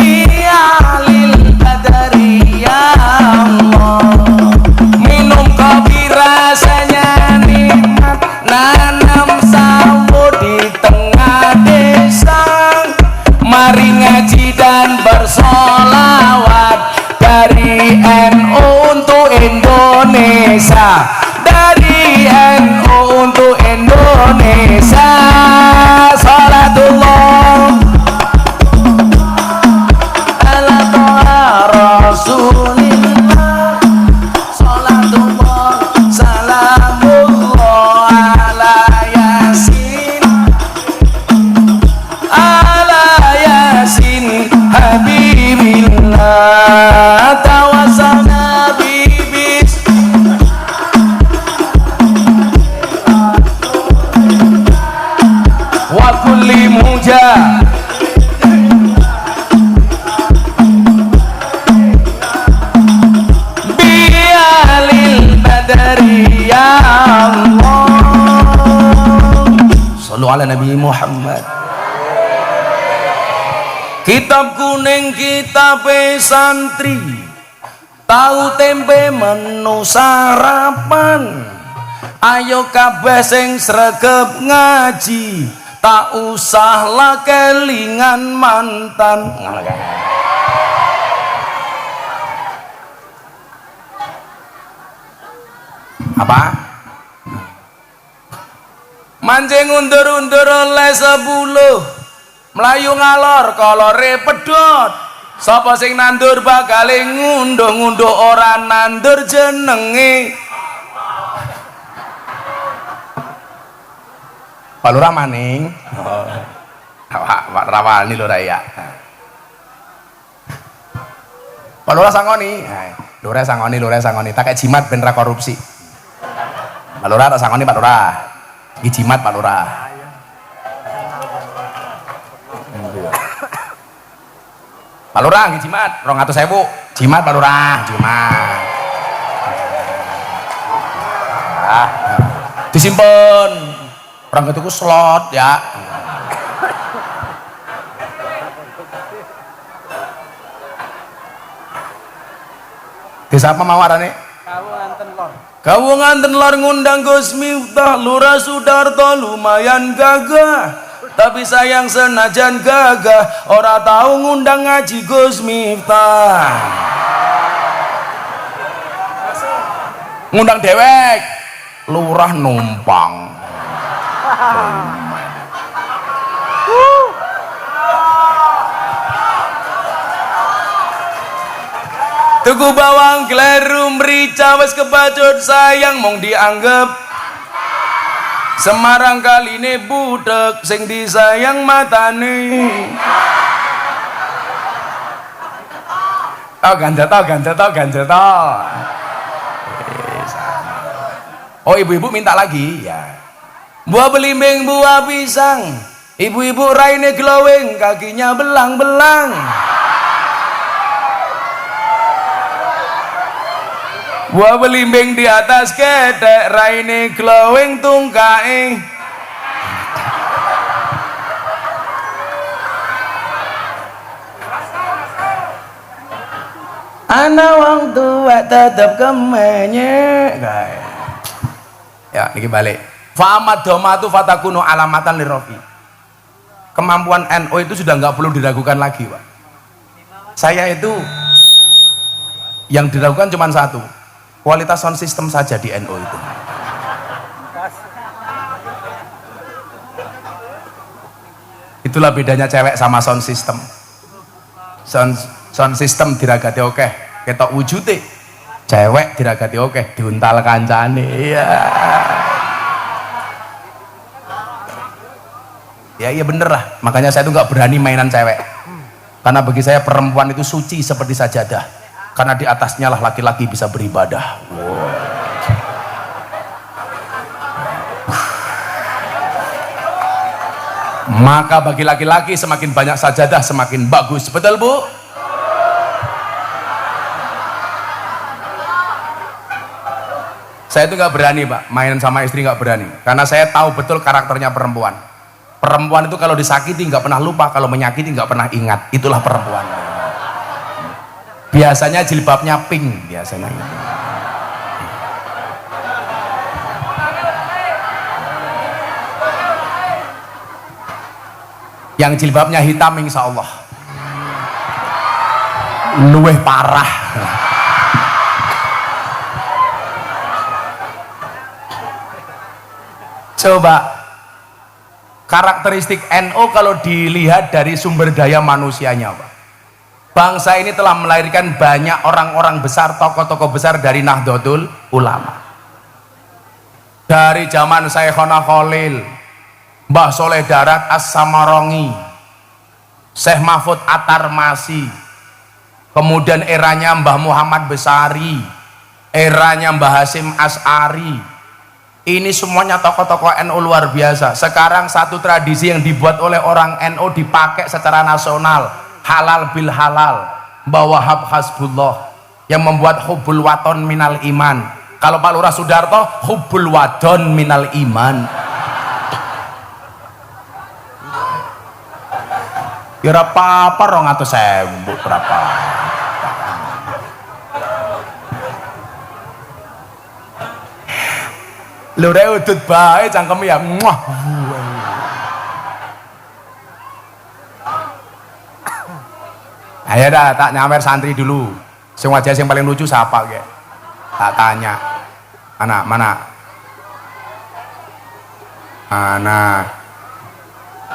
Speaker 1: Bialil badari ya Allah, minum kopi rasanya nikmat, nanam sawo di tengah desa. Mari ngaji dan bersolawat, dari NU untuk Indonesia, dari NU untuk Indonesia. Salatullah ala Toha Rasulillah, salatullah salamullah ala yasin, ala yasin habibillah tawasana bibis. Wa kulli mujah bialil badari ya Allah. Sallu ala Nabi Muhammad. Kitab kuning kitab santri, tahu tempe menu sarapan. Ayo kabeh sing sregep ngaji, tak usah lah kelingan mantan. Apa? Mancing undur-undur oleh 10, melayu ngalor kolore pedot. Sapa sing nandur bakale ngunduh-ngunduh ora nandur jenenge. Pak Lurah maning. Pak rawani lho raya. Pak Lurah sangoni. Lurah sangoni, tak kayak jimat ben ra korupsi. Pak Lurah tak sangoni Pak Lurah. Iki jimat Pak Lurah. Pak Lurah iki jimat 200.000. Jimat Pak Lurah, jimat. Disimpen. Orang ketuku slot ya. Desa apa mawarane? Kawunganten Lor ngundang Gus Miftah, Lurah Sudarto lumayan gagah. Tapi sayang senajan gagah, ora tahu ngundang ngaji Gus Miftah. Ngundang dewek, lurah numpang. Tuku bawang kleru merica wis kebacut sayang mong dianggap Semarang kaline budek sing disayang matane. Ganjel to. Oh ibu-ibu minta lagi ya. Buah belimbing, buah pisang. Ibu-ibu raine glowing, kakinya belang-belang. Buah belimbing di atas ketek, raine glowing tungkae. Ana wong tua tetep kemenye. Ya, niki balik. Fa'amad domatu fatakunu alamatan lirofi. Kemampuan NU itu sudah nggak perlu diragukan lagi, Pak. Saya itu yang diragukan cuma satu, kualitas sound system saja di NU itu. Itulah bedanya cewek sama sound system. Sound system diragati oke, ketok wujute. Cewek diragati oke, diuntal kancane. Iya. Ya bener lah, makanya saya tuh nggak berani mainan cewek, karena bagi saya perempuan itu suci seperti sajadah, karena di atasnya lah laki-laki bisa beribadah. Wow. Maka bagi laki-laki semakin banyak sajadah semakin bagus, betul Bu? Saya itu nggak berani Pak, main sama istri nggak berani, karena saya tahu betul karakternya perempuan. Perempuan itu kalau disakiti nggak pernah lupa, kalau menyakiti nggak pernah ingat. Itulah perempuan. Biasanya jilbabnya pink, biasanya. Yang jilbabnya hitam insya Allah luweh parah. Coba karakteristik NU kalau dilihat dari sumber daya manusianya, Pak. Bangsa ini telah melahirkan banyak orang-orang besar, tokoh-tokoh besar dari Nahdlatul Ulama. Dari zaman Syekhona Khalil, Mbah Soleh Darat As-Samarongi, Syekh Mahfud At-Tarmasi, kemudian eranya Mbah Muhammad Besari, eranya Mbah Hasyim As'ari. Ini semuanya tokoh-tokoh NU luar biasa. Sekarang satu tradisi yang dibuat oleh orang NU dipakai secara nasional, halal bil halal, Mbah Wahab Hasbullah, yang membuat hubbul waton minal iman. Kalau Pak Lurah Sudarto, hubbul wadon minal iman. Ya apa-apa 200.000 berapa? Lurah udut bae cangkem ya. Muah. Ayo dah, tak nyawer santri dulu. Sing wajah yang paling lucu siapa ge? Tak tanya. Mana?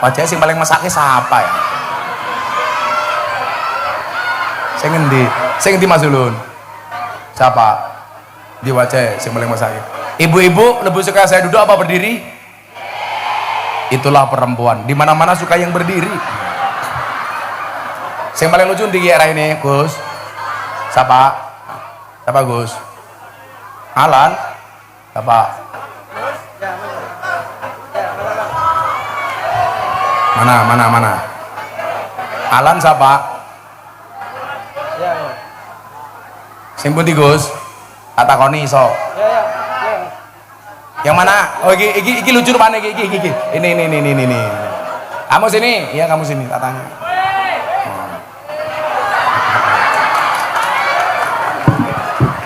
Speaker 1: Wajah yang paling mesake siapa ya? Sing endi Mas Ulun? Siapa? Di wajah yang paling mesake. Ibu-ibu lebih suka saya duduk apa berdiri? Itulah perempuan. Di mana-mana suka yang berdiri. Yang paling lucu di era ini, Gus. Siapa? Siapa Gus? Alan? Siapa? Mana? Alan siapa? Sing pundi Gus? Tak takoni iso. Yang mana? Oh iki lucu rupane iki. Ini. Kamu sini? Iya kamu sini, tak tanya.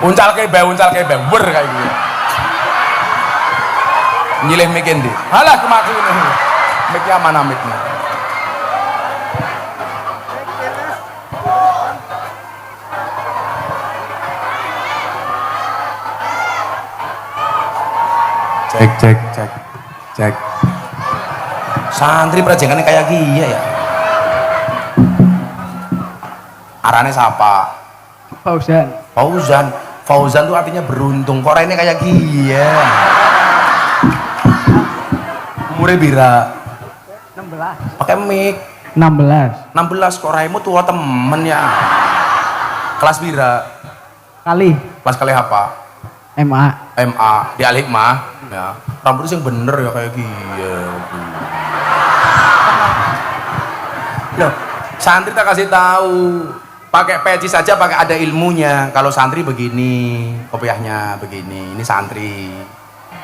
Speaker 1: Uncal kebe, wer kayak gitu. Nyilih mic ndi? Halah kemaku ini. Mic-nya mana mic-nya? Cek. Santri prajengannya kayak gini ya. Arane siapa? Fauzan tuh artinya beruntung. Kok ini kayak gini ya? Umurnya bira? 16. Pakai mic? 16 kok raimu tua temen ya? Kelas bira? Kelas kali apa? MA di Al-Hikmah ya. Rambutnya yang bener ya kayak gini. Loh, santri tak kasih tahu. Pakai peci saja pakai ada ilmunya. Kalau santri begini, kopiahnya begini. Ini santri.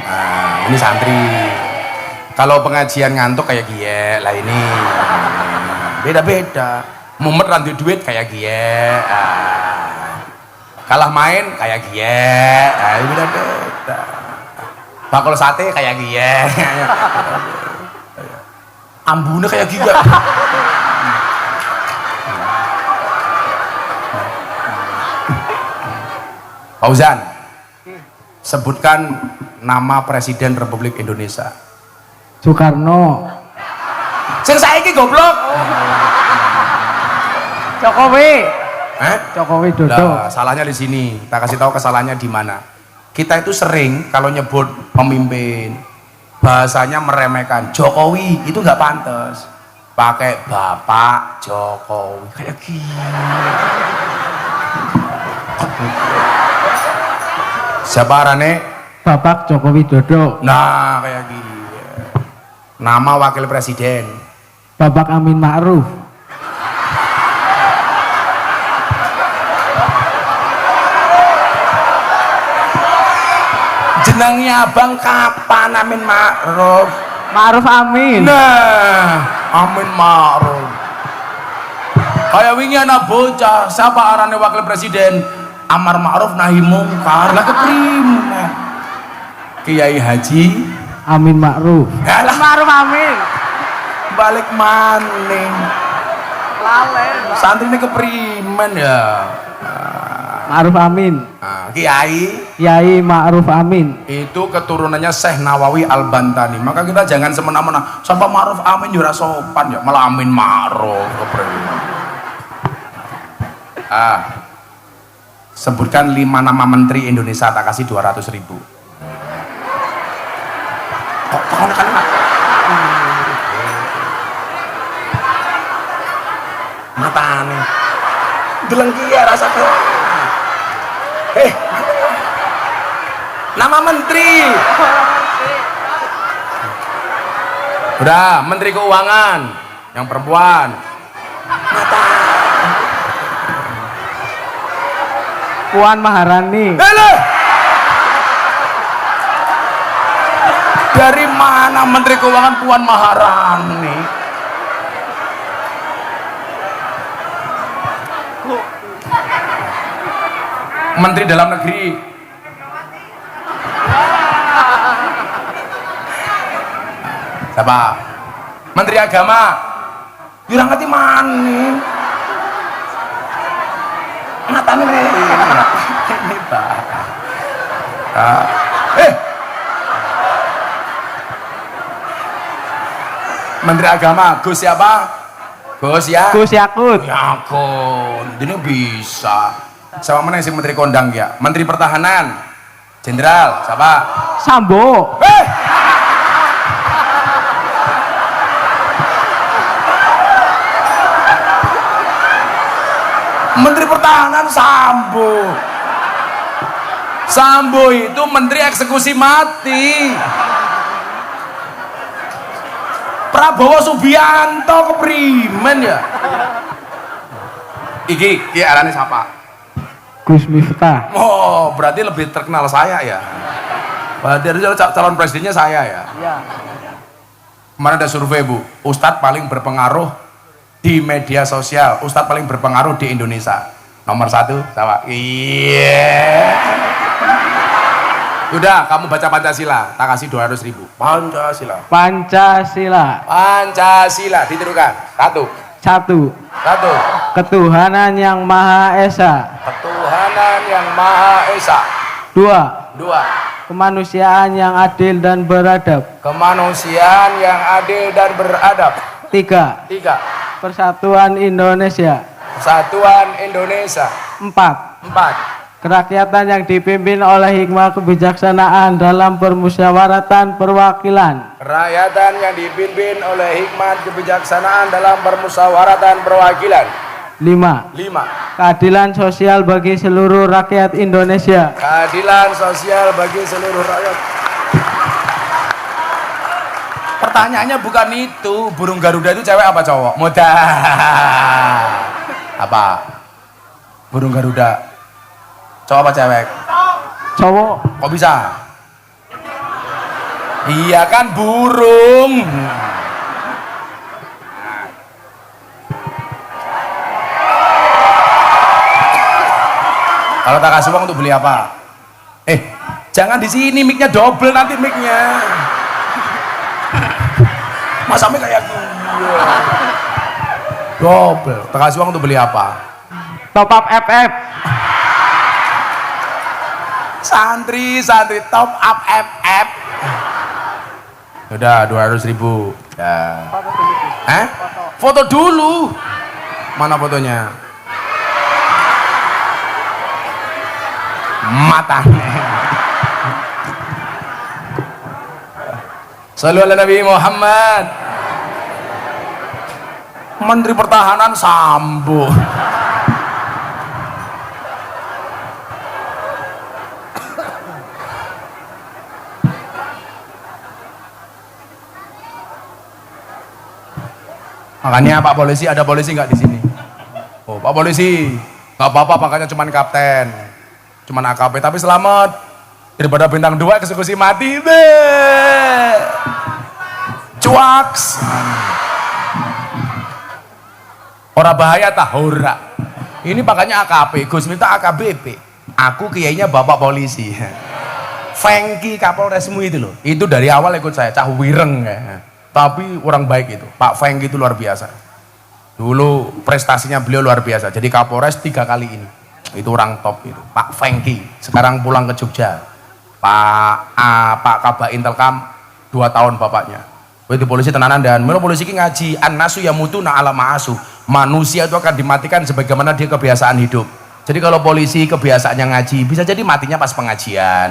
Speaker 1: Nah, ini santri. Kalau pengajian ngantuk kayak gie lah ini. Beda-beda. Mumet randu duit kayak gie. Kalah main kayak gie. Beda-beda. Bakul sate kayak gie. Ambune kayak gie. Fauzan, sebutkan nama Presiden Republik Indonesia.
Speaker 2: Soekarno.
Speaker 1: Sing saiki goblok.
Speaker 2: Jokowi. Jokowi Dodo.
Speaker 1: Lah, salahnya di sini. Kita kasih tahu kesalahannya di mana. Kita itu sering kalau nyebut pemimpin bahasanya meremehkan. Jokowi itu nggak pantas. Pakai Bapak Jokowi kayak gini. Siapa arane?
Speaker 2: Bapak Jokowi Dodo.
Speaker 1: Nah, kayak gini. Nama wakil presiden.
Speaker 2: Bapak Amin Ma'ruf.
Speaker 1: Jenengnya abang kapan Amin Ma'ruf?
Speaker 2: Ma'ruf Amin.
Speaker 1: Nah, Amin Ma'ruf. Kayak wingi anak bocah, siapa arane wakil presiden? Amar Ma'ruf nahi mungkar. Lah keprimen? Kiai Haji
Speaker 2: Amin Ma'ruf.
Speaker 1: Ma'ruf Amin. Balik maning. Lalen. Santri ini keprimen ya.
Speaker 2: Ma'ruf Amin. Kiai Ma'ruf Amin.
Speaker 1: Itu keturunannya Syekh Nawawi Al-Bantani. Maka kita jangan semena-mena. Sampai Ma'ruf Amin juga sopan ya. Malah Amin Ma'ruf keprimen. Sebutkan 5 nama menteri Indonesia, tak kasih 200.000. Kok tahun kan matane delengkia rasa ke nama menteri udah. Menteri Keuangan yang perempuan mata
Speaker 2: Puan Maharani.
Speaker 1: Dari mana Menteri Keuangan Puan Maharani? Menteri Dalam Negeri. Siapa? Menteri Agama. Yurang ngerti mani. Matanya ini Pak. Menteri Agama Gus siapa? Gus ya?
Speaker 2: Gus Yakut.
Speaker 1: Yakut. Ini bisa. Siapa mana yang Menteri Kondang ya? Menteri Pertahanan Jenderal siapa?
Speaker 2: Sambo.
Speaker 1: Menteri Pertahanan Sambo. Sambo itu menteri eksekusi mati. Prabowo Subianto keprimen ya. Iki arane siapa?
Speaker 2: Gus Miftah.
Speaker 1: Oh, berarti lebih terkenal saya ya. Berarti calon presidennya saya ya.
Speaker 2: Iya.
Speaker 1: Kemarin ada survei Bu, Ustadz paling berpengaruh di media sosial, Ustadz paling berpengaruh di Indonesia. Nomor 1 sama. Iya. Udah, kamu baca Pancasila, tak kasih 200.000. Pancasila.
Speaker 2: Pancasila.
Speaker 1: Pancasila, ditirukan. 1.
Speaker 2: 1.
Speaker 1: 1.
Speaker 2: Ketuhanan yang Maha Esa.
Speaker 1: Ketuhanan yang Maha Esa.
Speaker 2: 2.
Speaker 1: 2.
Speaker 2: Kemanusiaan yang adil dan beradab.
Speaker 1: Kemanusiaan yang adil dan beradab.
Speaker 2: 3.
Speaker 1: 3.
Speaker 2: Persatuan Indonesia.
Speaker 1: Persatuan Indonesia.
Speaker 2: 4.
Speaker 1: 4.
Speaker 2: Kerakyatan yang dipimpin oleh hikmah kebijaksanaan dalam permusyawaratan perwakilan.
Speaker 1: Kerakyatan yang dipimpin oleh hikmat kebijaksanaan dalam permusyawaratan perwakilan.
Speaker 2: 5.
Speaker 1: 5.
Speaker 2: Keadilan sosial bagi seluruh rakyat Indonesia.
Speaker 1: Keadilan sosial bagi seluruh rakyat. Pertanyaannya bukan itu, burung Garuda itu cewek apa cowok? Mudah. Apa? Burung Garuda. Cowok apa cewek?
Speaker 2: Cowok.
Speaker 1: Kok bisa? Iya kan burung. Kalau tak kasih uang untuk beli apa? Jangan di sini, mic-nya double nanti mic-nya. Masa mic kayak gini? Double. Tak kasih uang untuk beli apa?
Speaker 2: Top up FF.
Speaker 1: Santri top up FF. Udah 200.000. Ya. Foto dulu. Mana fotonya? Matanya. Sallu ala Nabi Muhammad. Menteri Pertahanan Sambo. Makanya Pak Polisi, ada polisi nggak di sini? Oh Pak Polisi, nggak apa-apa, makanya cuman kapten, cuman AKP, tapi selamat daripada bintang 2 eksekusi mati. Cuaks. Ora bahaya tah ora. Ini makanya AKP, Gus minta AKBP. Aku kiainya Bapak Polisi. Fengki Kapolresmu itu loh. Itu dari awal ikut saya, cah wireng ya. Tapi orang baik itu, Pak Feng itu luar biasa. Dulu prestasinya beliau luar biasa. Jadi Kapolres 3 kali ini. Itu orang top itu, Pak Fengki. Sekarang pulang ke Jogja. Pak Kabak Intelkam 2 tahun bapaknya. Itu polisi tenanan dan mula polisi ini ngaji an-nasu yamutuna ala ma'asu. Manusia itu akan dimatikan sebagaimana dia kebiasaan hidup. Jadi kalau polisi kebiasaannya ngaji, bisa jadi matinya pas pengajian.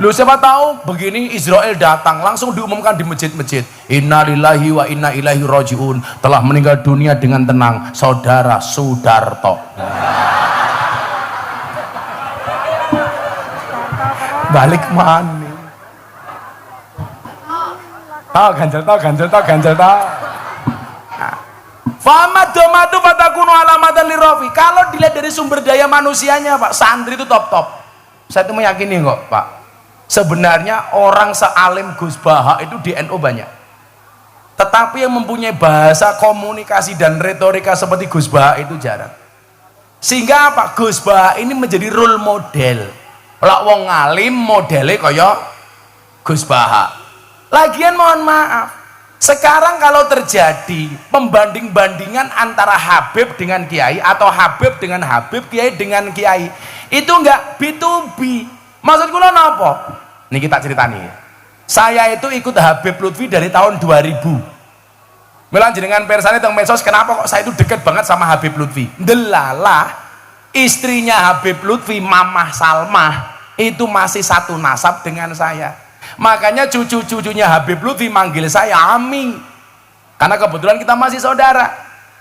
Speaker 1: Lu siapa tahu begini Israel datang langsung diumumkan di masjid-masjid. Innalillahi wa inna ilaihi rajiun, telah meninggal dunia dengan tenang saudara Sudarto. Balik mana? Tahu ganjel tahu. Famadu fatakunu alamatan lirofi. Kalau dilihat dari sumber daya manusianya Pak, santri itu top. Saya itu meyakini kok Pak. Sebenarnya orang sealim Gus Baha itu di NU banyak, tetapi yang mempunyai bahasa komunikasi dan retorika seperti Gus Baha itu jarang. Sehingga apa? Gus Baha ini menjadi role model. Lak wong ngalim modele kaya Gus Baha. Lagian mohon maaf, sekarang kalau terjadi pembanding-bandingan antara Habib dengan Kiai atau Habib dengan Habib, Kiai dengan Kiai, itu enggak B2B. Maksud kula napa? Niki tak ceritani. Saya itu ikut Habib Lutfi dari tahun 2000. Melan jenengan persane teng medsos, kenapa kok saya itu dekat banget sama Habib Lutfi? Delalah istrinya Habib Lutfi, Mamah Salmah, itu masih satu nasab dengan saya. Makanya cucu-cucunya Habib Lutfi manggil saya Ami. Karena kebetulan kita masih saudara.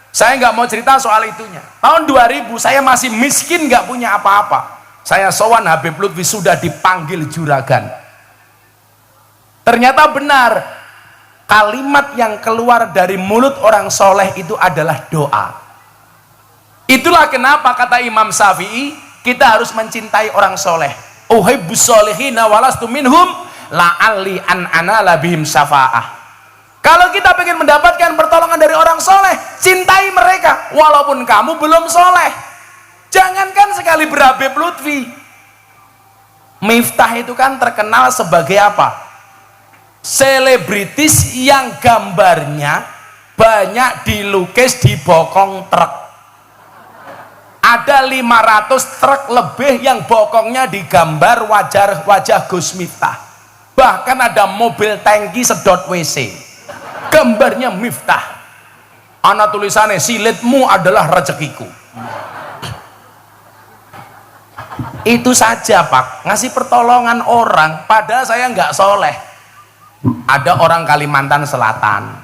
Speaker 1: Saya nggak mau cerita soal itunya. Tahun 2000 saya masih miskin, nggak punya apa-apa. Saya sowan Habib Lutfi, sudah dipanggil juragan. Ternyata benar, kalimat yang keluar dari mulut orang soleh itu adalah doa. Itulah kenapa kata Imam Syafi'i, kita harus mencintai orang soleh. Uhibbus solihina walastu minhum la'alli an anala bihim syafa'ah. Kalau kita ingin mendapatkan pertolongan dari orang soleh, cintai mereka walaupun kamu belum soleh. Jangankan sekali berhabib Lutfi, Miftah itu kan terkenal sebagai apa? Selebritis yang gambarnya banyak dilukis di bokong truk. Ada 500 truk lebih yang bokongnya digambar wajah Gus Miftah. Bahkan ada mobil tangki sedot WC, gambarnya Miftah. Ana tulisannya, silitmu adalah rezekiku. Itu saja Pak, ngasih pertolongan orang, padahal saya nggak soleh. Ada orang Kalimantan Selatan,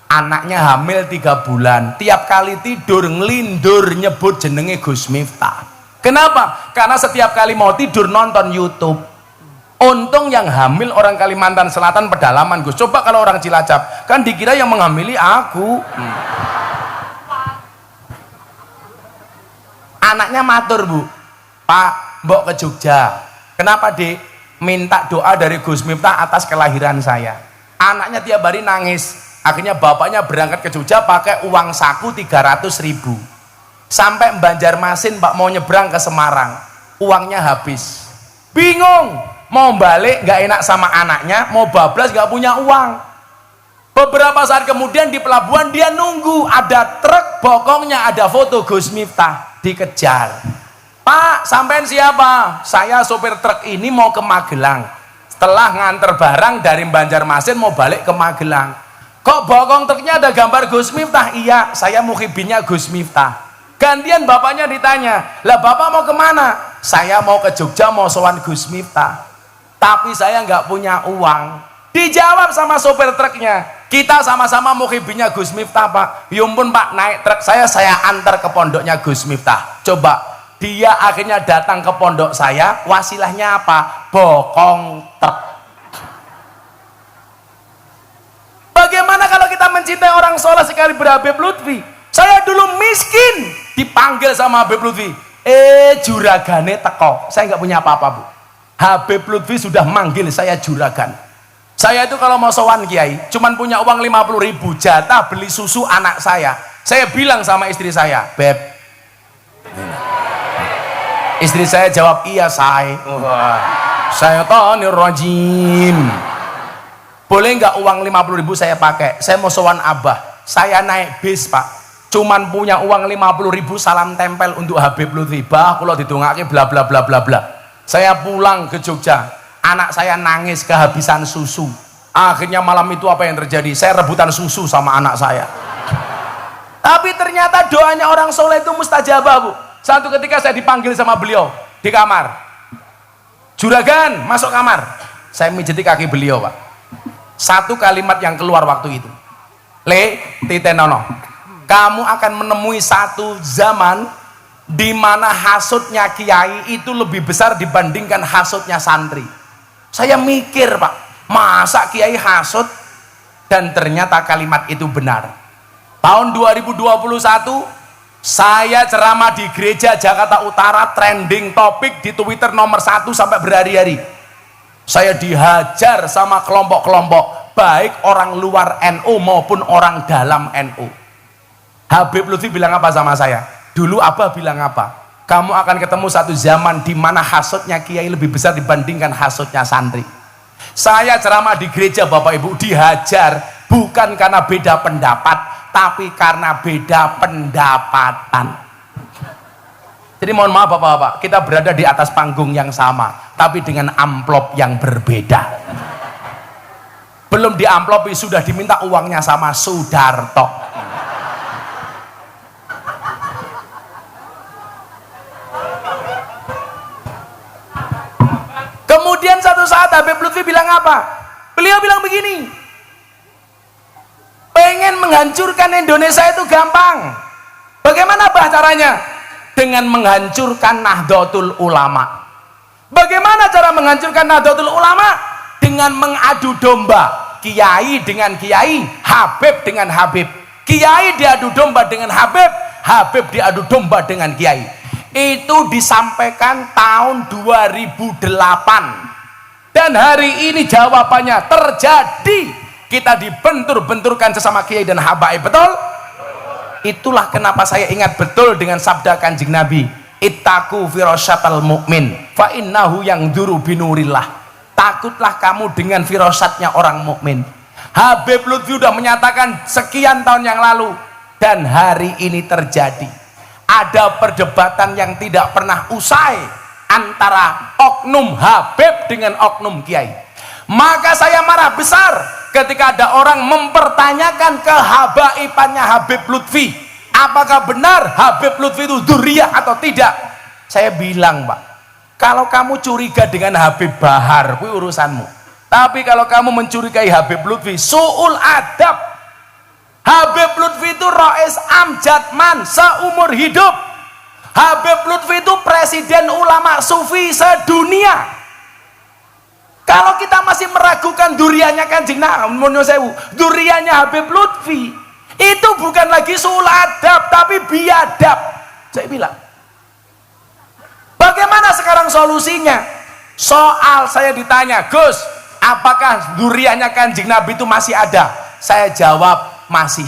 Speaker 1: anaknya hamil 3 bulan, tiap kali tidur ngelindur nyebut jenenge Gus Miftah. Kenapa? Karena setiap kali mau tidur nonton YouTube. Untung yang hamil orang Kalimantan Selatan pedalaman Gus. Coba kalau orang Cilacap, kan dikira yang menghamili aku. Anaknya matur, Bu, Pak, mbok ke Jogja. Kenapa, Dek? Minta doa dari Gus Miftah atas kelahiran saya. Anaknya tiap hari nangis. Akhirnya bapaknya berangkat ke Jogja pakai uang saku 300.000. Sampai Banjarmasin Pak, mau nyebrang ke Semarang, uangnya habis. Bingung, mau balik nggak enak sama anaknya, mau bablas nggak punya uang. Beberapa saat kemudian di pelabuhan dia nunggu, ada truk bokongnya ada foto Gus Miftah. Dikejar. Pak, sampean siapa? Saya sopir truk ini mau ke Magelang. Setelah nganter barang dari Banjarmasin mau balik ke Magelang. Kok bokong truknya ada gambar Gus Miftah? Iya, saya muhibinnya Gus Miftah. Gantian bapaknya ditanya, lah bapak mau kemana? Saya mau ke Jogja, mau sowan Gus Miftah. Tapi saya nggak punya uang. Dijawab sama sopir truknya, kita sama-sama muhibinnya Gus Miftah Pak. Yumpun Pak, naik truk saya antar ke pondoknya Gus Miftah. Coba, dia akhirnya datang ke pondok saya, wasilahnya apa? Bokong truk. Bagaimana kalau kita mencintai orang soleh sekali berhabib Lutfi? Saya dulu miskin, dipanggil sama Habib Lutfi, juragane teko. Saya nggak punya apa-apa, Bu. Habib Lutfi sudah manggil saya juragan. Saya itu kalau mau sowan kiai cuman punya uang 50.000 jatah beli susu anak saya. Saya bilang sama istri saya, Beb, istri saya jawab, iya say. Syaitonir rajim. Boleh nggak uang 50.000 saya pakai? Saya mau sowan Abah. Saya naik bis Pak, cuman punya uang 50.000 salam tempel untuk Habib Lutfi. Bah, kalau didongake bla bla bla bla bla. Saya pulang ke Jogja, anak saya nangis kehabisan susu. Akhirnya malam itu apa yang terjadi? Saya rebutan susu sama anak saya. Tapi ternyata doanya orang soleh itu mustajabah, Bu. Satu ketika saya dipanggil sama beliau di kamar, juragan masuk kamar. Saya mijeti kaki beliau Pak. Satu kalimat yang keluar waktu itu, Le Titenono, kamu akan menemui satu zaman di mana hasutnya kiai itu lebih besar dibandingkan hasutnya santri. Saya mikir Pak, masa kiai hasut? Dan ternyata kalimat itu benar. Tahun 2021 saya ceramah di gereja Jakarta Utara, trending topik di Twitter nomor 1 sampai berhari-hari. Saya dihajar sama kelompok-kelompok, baik orang luar NU maupun orang dalam NU. Habib Lutfi bilang apa sama saya? Dulu Abah bilang apa? Kamu akan ketemu satu zaman di mana hasutnya kiai lebih besar dibandingkan hasutnya santri. Saya ceramah di gereja Bapak Ibu, dihajar bukan karena beda pendapat, tapi karena beda pendapatan. Jadi mohon maaf Bapak-bapak, kita berada di atas panggung yang sama, tapi dengan amplop yang berbeda. Belum diamplopi sudah diminta uangnya sama Sudarto. Kemudian satu saat Habib Lutfi bilang apa? Beliau bilang begini, pengen menghancurkan Indonesia itu gampang. Bagaimana caranya? Dengan menghancurkan Nahdlatul Ulama. Bagaimana cara menghancurkan Nahdlatul Ulama? Dengan mengadu domba, kiai dengan kiai, habib dengan habib. Kiai diadu domba dengan habib, habib diadu domba dengan kiai. Itu disampaikan tahun 2008. Dan hari ini jawabannya terjadi. Kita dibentur-benturkan sesama kiai dan habaib, betul? Itulah kenapa saya ingat betul dengan sabda Kanjeng Nabi, ittaqu firasyatal mu'min fa innahu yangduru binurillah. Takutlah kamu dengan firasatnya orang mukmin. Habib Lutfi sudah menyatakan sekian tahun yang lalu, dan hari ini terjadi. Ada perdebatan yang tidak pernah usai antara oknum Habib dengan oknum kiai. Maka saya marah besar ketika ada orang mempertanyakan kehabaibannya Habib Lutfi. Apakah benar Habib Lutfi itu dzurriyyah atau tidak? Saya bilang, Pak, kalau kamu curiga dengan Habib Bahar, itu urusanmu. Tapi kalau kamu mencurigai Habib Lutfi, su'ul adab. Habib Lutfi itu Rais Amjadman seumur hidup. Habib Lutfi itu presiden ulama sufi sedunia. Kalau kita masih meragukan duriannya Kanjeng Nabi, duriannya Habib Lutfi, itu bukan lagi su'ul adab, tapi biadab. Saya bilang, bagaimana sekarang solusinya? Soal saya ditanya, Gus, apakah duriannya Kanjeng Nabi itu masih ada? Saya jawab, masih.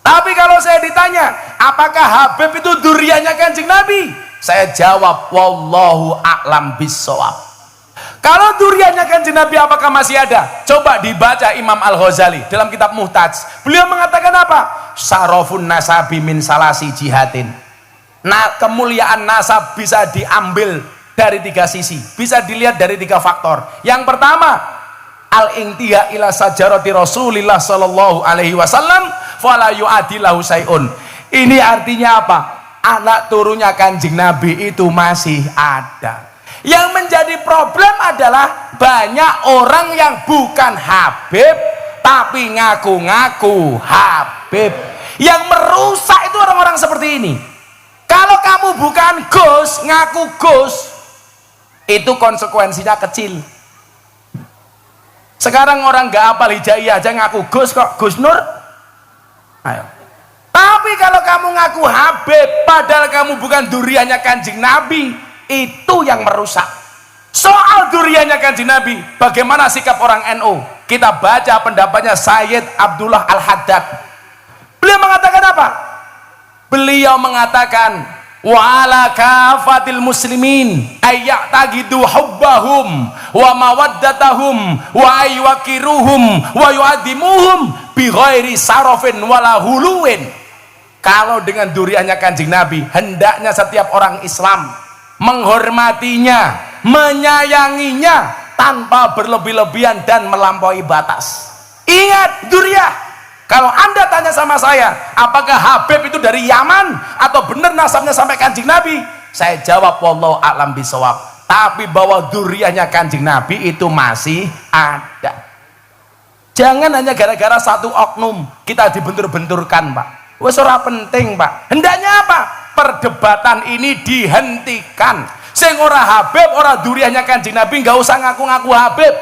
Speaker 1: Tapi kalau saya ditanya, apakah Habib itu duriannya Kanjeng Nabi? Saya jawab, wallahu a'lam bissawab. Kalau duriannya Kanjeng Nabi apakah masih ada? Coba dibaca Imam Al-Ghazali dalam kitab Muhtaj. Beliau mengatakan apa? Sarafun nasabi min salasi jihatin. Nah, kemuliaan nasab bisa diambil dari 3 sisi. Bisa dilihat dari 3 faktor. Yang pertama, al-intiha ila sajarati Rasulillah sallallahu alaihi wasallam fala yu'adilahu sayun. Ini artinya apa? Anak turunnya Kanjeng Nabi itu masih ada. Yang menjadi problem adalah banyak orang yang bukan Habib tapi ngaku-ngaku Habib. Yang merusak itu orang-orang seperti ini. Kalau kamu bukan Gus, ngaku Gus, itu konsekuensinya kecil. Sekarang orang gak hafal hijaiyah aja ngaku Gus kok, Gus Nur. Ayo. Tapi kalau kamu ngaku Habib padahal kamu bukan duriannya Kanjeng Nabi, itu yang merusak. Soal duriannya Kanjeng Nabi, bagaimana sikap orang NU? Kita baca pendapatnya Sayyid Abdullah Al-Haddad. Beliau mengatakan apa? Beliau mengatakan, wa ala kafatil muslimin ayyataqidu hubbahum wa mawaddatahum wa aywakiruhum wa yu'addimuhum bi ghairi sarafin wala huluwin. Kalau dengan duriannya Kanjeng Nabi, hendaknya setiap orang Islam menghormatinya, menyayanginya tanpa berlebih-lebihan dan melampaui batas. Ingat, duriah. Kalau Anda tanya sama saya, apakah Habib itu dari Yaman atau benar nasabnya sampai Kanjeng Nabi? Saya jawab wallahu a'lam bishawab. Tapi bahwa duriahnya Kanjeng Nabi itu masih ada. Jangan hanya gara-gara satu oknum kita dibentur-benturkan, Pak. Wes ora penting, Pak. Hendaknya apa? Perdebatan ini dihentikan. Sing ora Habib, ora duriannya Kanjeng Nabi, nggak usah ngaku-ngaku Habib.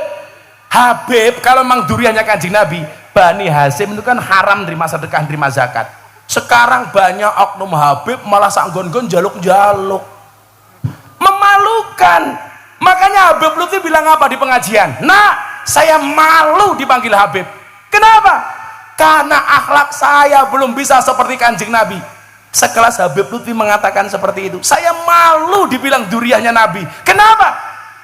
Speaker 1: Habib kalau memang duriannya Kanjeng Nabi, Bani Hasyim itu kan haram terima sedekah, terima zakat. Sekarang banyak oknum Habib malah sanggon-gon jaluk-jaluk. Memalukan. Makanya Habib Lutfi bilang apa di pengajian? Nah, saya malu dipanggil Habib. Kenapa? Karena akhlak saya belum bisa seperti Kanjeng Nabi. Sekelas Habib Lutfi mengatakan seperti itu. Saya malu dibilang duriannya Nabi. Kenapa?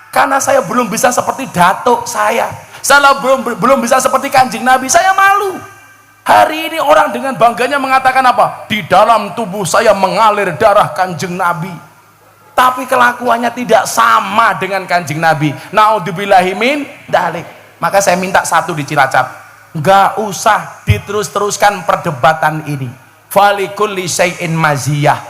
Speaker 1: Karena saya belum bisa seperti datuk saya. Saya belum bisa seperti Kanjeng Nabi. Saya malu. Hari ini orang dengan bangganya mengatakan apa? Di dalam tubuh saya mengalir darah Kanjeng Nabi. Tapi kelakuannya tidak sama dengan Kanjeng Nabi. Naudzubillahi min dzalik. Maka saya minta satu di Cilacap, nggak usah diterus-teruskan perdebatan ini. Falikulli syai'in maziyah.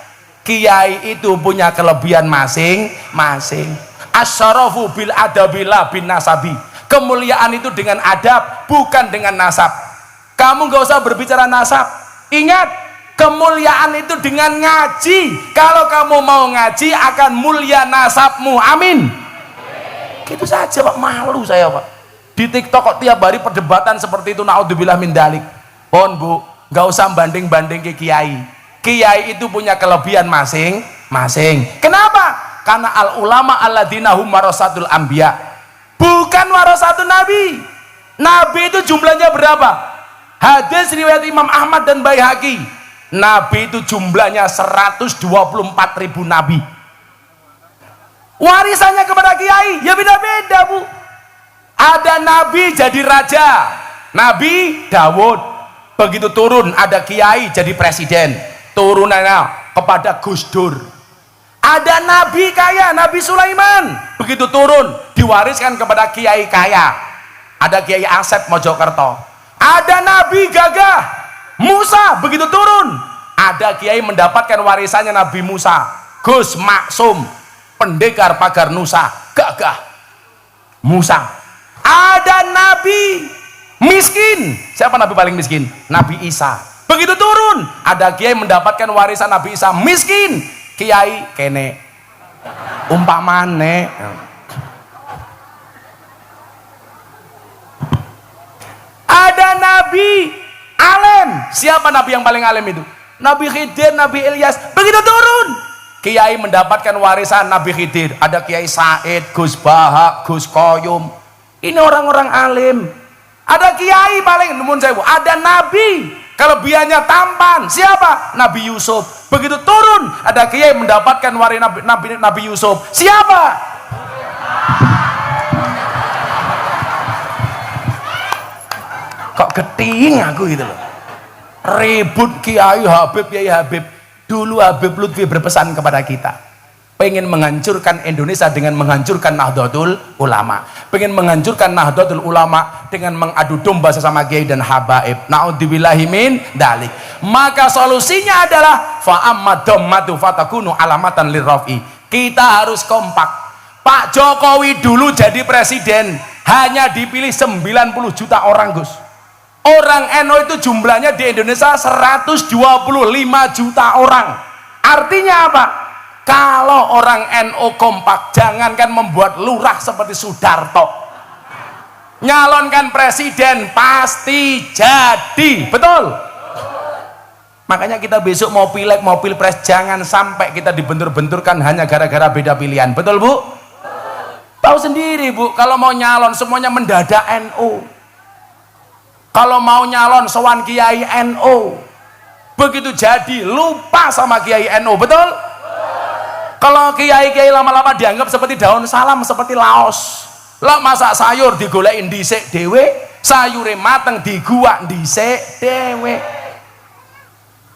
Speaker 1: Kiai itu punya kelebihan masing-masing. Asyarafu bil adabillah bin nasabi. Kemuliaan itu dengan adab, bukan dengan nasab. Kamu nggak usah berbicara nasab. Ingat, kemuliaan itu dengan ngaji. Kalau kamu mau ngaji akan mulia nasabmu. Amin. Gitu saja Pak, malu saya Pak. Di TikTok kok tiap hari perdebatan seperti itu, naudzubillah min dalik. Pon Bu, nggak usah banding-banding ke kiai. Kiai itu punya kelebihan masing-masing. Kenapa? Karena al ulama alladzina hum warasatul anbiya. Bukan warasatun nabi. Nabi itu jumlahnya berapa? Hadis riwayat Imam Ahmad dan Baihaqi, Nabi itu jumlahnya 124.000 nabi. Warisannya kepada kiai ya beda-beda Bu. Ada nabi jadi raja, Nabi Dawud. Begitu turun ada kiai jadi presiden, turunannya kepada Gus Dur. Ada nabi kaya, Nabi Sulaiman. Begitu turun diwariskan kepada kiai kaya, ada Kiai Asep Mojokerto. Ada nabi gagah, Musa. Begitu turun ada kiai mendapatkan warisannya Nabi Musa, Gus Maksum, pendekar pagar Nusa, gagah Musa. Ada nabi miskin, siapa nabi paling miskin? Nabi Isa. Begitu turun ada kiai mendapatkan warisan Nabi Isa, miskin, Kiai kene umpamane. Ada nabi alim, siapa nabi yang paling alim itu? Nabi Khidir, Nabi Ilyas. Begitu turun kiai mendapatkan warisan Nabi Khidir, ada Kiai Said, Gus Baha, Gus Koyum. Ini orang-orang alim. Ada kiai paling nemun saya Bu, ada nabi kelebihannya tampan, siapa? Nabi Yusuf. Begitu turun ada kiai mendapatkan warisan Nabi Yusuf, siapa? Kok geting aku gitu loh. Ribut Kiai Habib. Dulu Habib Lutfi berpesan kepada kita, pengen menghancurkan Indonesia dengan menghancurkan Nahdlatul Ulama, pengen menghancurkan Nahdlatul Ulama dengan mengadu domba sesama kiai dan habaib. Naudzubillahi min dalik. Maka solusinya adalah fa amma dhammatu fatakunu alamatan lirrafi. Kita harus kompak. Pak Jokowi dulu jadi presiden hanya dipilih 90 juta orang Gus. Orang NU itu jumlahnya di Indonesia 125 juta orang. Artinya apa? Kalau orang NU kompak, jangankan membuat lurah seperti Sudarto, nyalonkan presiden pasti jadi. Betul? Makanya kita besok mau pileg, mau pilpres, jangan sampai kita dibentur-benturkan hanya gara-gara beda pilihan. Betul Bu? Tahu sendiri Bu, kalau mau nyalon semuanya mendadak NU. Kalau mau nyalon sowan Kiai NU, begitu jadi lupa sama Kiai NU. Betul? Kalau kiai-kiai lama-lama dianggap seperti daun salam, seperti laos. Lah masak sayur digolekin dhisik dhewe, sayure mateng diguak dhisik dhewe.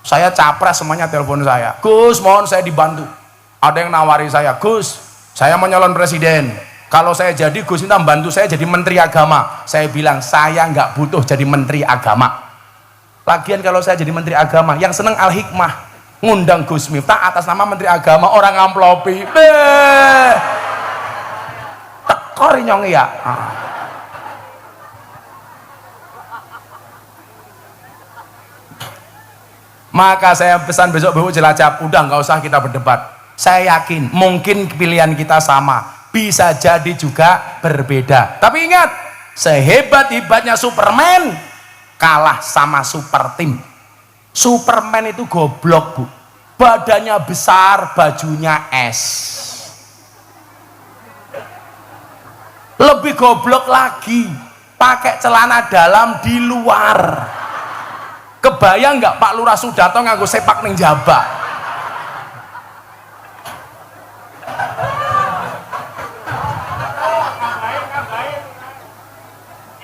Speaker 1: Saya capres semuanya telepon saya, Gus mohon saya dibantu. Ada yang nawari saya, Gus saya mau nyalon presiden, kalau saya jadi Gus minta bantu saya jadi menteri agama. Saya bilang saya nggak butuh jadi menteri agama. Lagian kalau saya jadi menteri agama, yang seneng Al Hikmah ngundang Gus Miftah atas nama menteri agama, orang amplopi tekor nyong ya. Maka saya pesan besok Bu Cilacap, udah nggak usah kita berdebat. Saya yakin mungkin pilihan kita sama, bisa jadi juga berbeda. Tapi ingat, sehebat-hebatnya Superman kalah sama super team. Superman itu goblok Bu, badannya besar, bajunya es. Lebih goblok lagi, pakai celana dalam di luar. Kebayang nggak Pak Lurah Sudarto nganggo sepak ning jabak?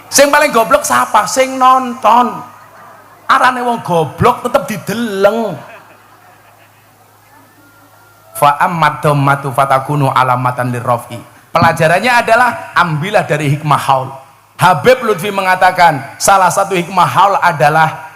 Speaker 1: Sing paling goblok siapa? Sing nonton. Arane wong goblok tetep dideleng. Fa ammad dhammatu fatakunu alamatan lirrafi. Pelajarannya adalah ambillah dari hikmah haul. Habib Lutfi mengatakan salah satu hikmah haul adalah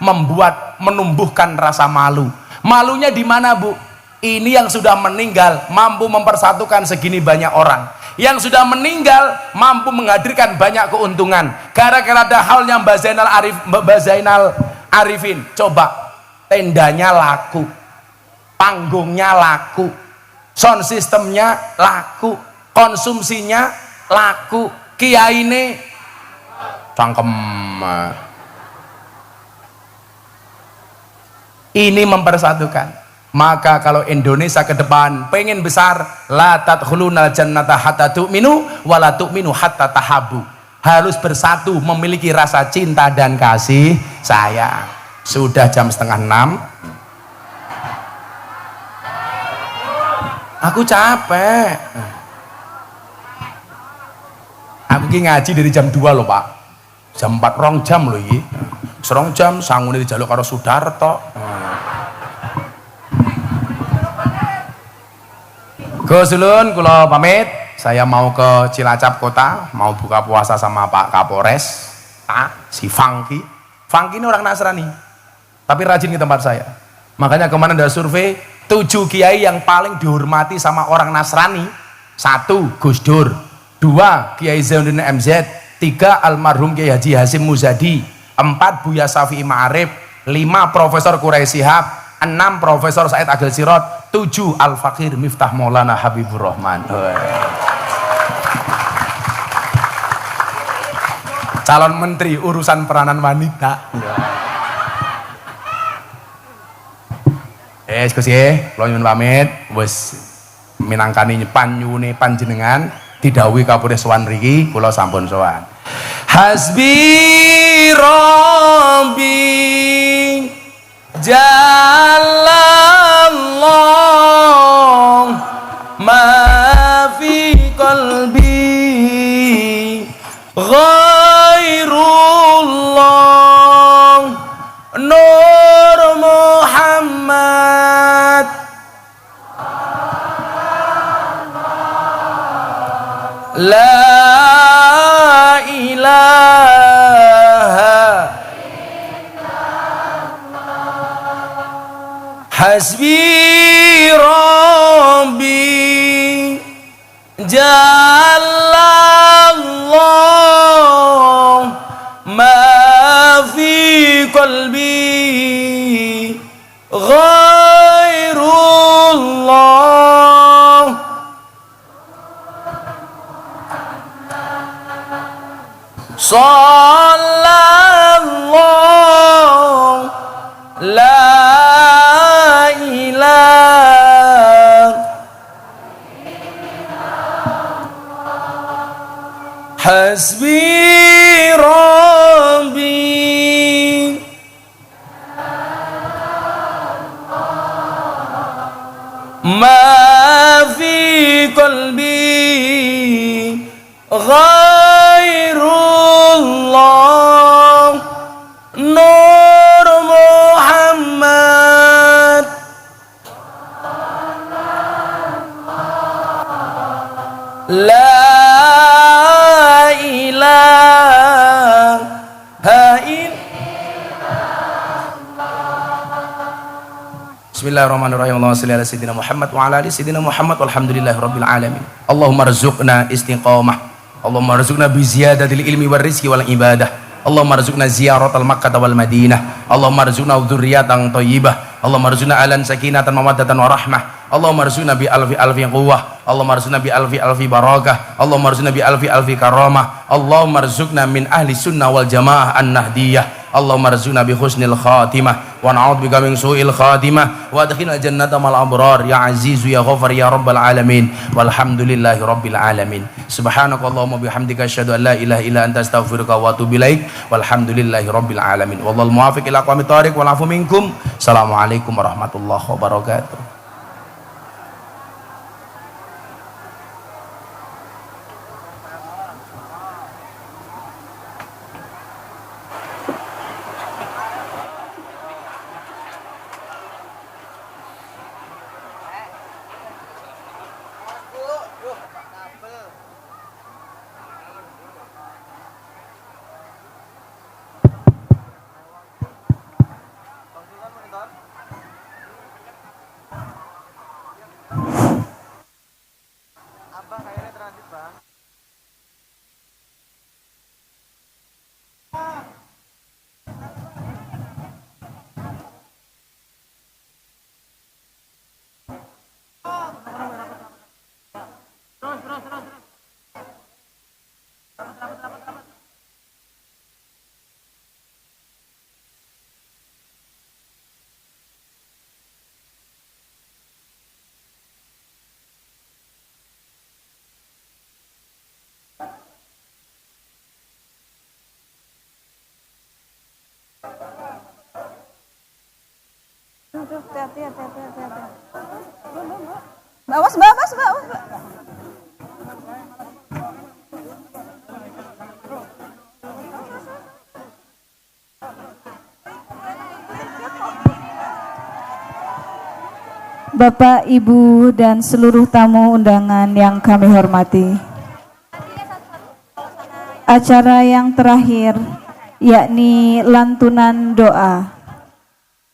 Speaker 1: menumbuhkan rasa malu. Malunya di mana Bu? Ini yang sudah meninggal mampu mempersatukan segini banyak orang. Yang sudah meninggal mampu menghadirkan banyak keuntungan. Gara-gara ada halnya Mbak Zainal Arifin. Coba, tendanya laku, panggungnya laku, sound systemnya laku, konsumsinya laku, kiai ini cangkem. Ini mempersatukan. Maka kalau Indonesia ke depan pengen besar, la tadkhulunal jannata hatta tu'minu wa la tu'minu hatta tahabu. Harus bersatu, memiliki rasa cinta dan kasih sayang. Sudah jam 5:30. Aku capek. Aku ki ngaji dari jam 2 loh, Pak. Jam 4 rong jam loh iki. Serong jam sangune dijaluk karo Sudarto. Gus Ulun, kula pamit. Saya mau ke Cilacap kota, mau buka puasa sama Pak Kapolres, si Funky. Funky ini orang Nasrani, tapi rajin ke tempat saya. Makanya kemarin ada survei 7 kiai yang paling dihormati sama orang Nasrani. 1 Gus Dur, 2 Kiai Zainuddin MZ, 3 almarhum Kiai Haji Hasyim Muzadi, 4 Buya Syafi'i Ma'arif, 5 Profesor Quraisy Shihab, 6 Profesor Said Agil Sirot, 7 Al-Fakir Miftah Maulana Habibur Rahman. Calon menteri urusan peranan wanita. Gus kula nyuwun pamit, wis minangkani panyuwune panjenengan didhawuhi kapurih sowan mriki, kula sampun sowan. Hasbi Rabbi Jalallah ma fi qalbi ghairullah Nur Muhammad la ilaha hasbi rabbi jalallah ma fi qalbi ghairullah sallallahu la hasbi rabbi ma fi qalbi ghairullah Nur Muhammad la Bismillahirrahmanirrahim. Allahumma shalli ala sayyidina Muhammad wa ala ali sayyidina Muhammad walhamdulillahi rabbil alamin. Allahumma rzuqna istiqamah. Allahumma rzuqna bi ziyadatil ilmi war rizqi wal ibadah. Allahumma rzuqna ziyaratal Makkah wal Madinah. Allahumma rzuqna dzurriyyatan thayyibah. Allahumma rzuqna alan sakinatan mawaddatan wa rahmah. Allahumma rzuqna bi alfi alfi quwwah. Allahumma rzuqna bi alfi alfi barakah. Allahumma rzuqna bi alfi alfi karamah. Allahumma rzuqna min ahli sunnah wal jamaah an-nahdiyah. Allahumma rzuqna bi husnil khatimah wa na'udzubika min su'il khatimah wa adkhilna jannata mal abrar ya azizu ya ghafar ya rabbal alamin walhamdulillahi rabbil alamin. Subhanakallahumma bihamdika asyhadu an la ilaha illa anta astaghfiruka wa atubu ilaik walhamdulillahi rabbil alamin. Wallahul muwaffiq ila aqwamit thoriq wal afu minkum. Assalamualaikum warahmatullahi wabarakatuh.
Speaker 3: Awas, Mbak. Bapak, Ibu, dan seluruh tamu undangan yang kami hormati. Acara yang terakhir, yakni lantunan doa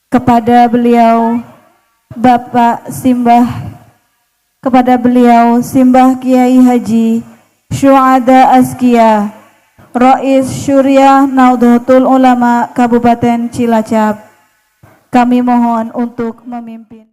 Speaker 3: kepada beliau Simbah Kiai Haji Syuhada Azkia, Rais Syuriah Nahdlatul Ulama Kabupaten Cilacap. Kami mohon untuk memimpin.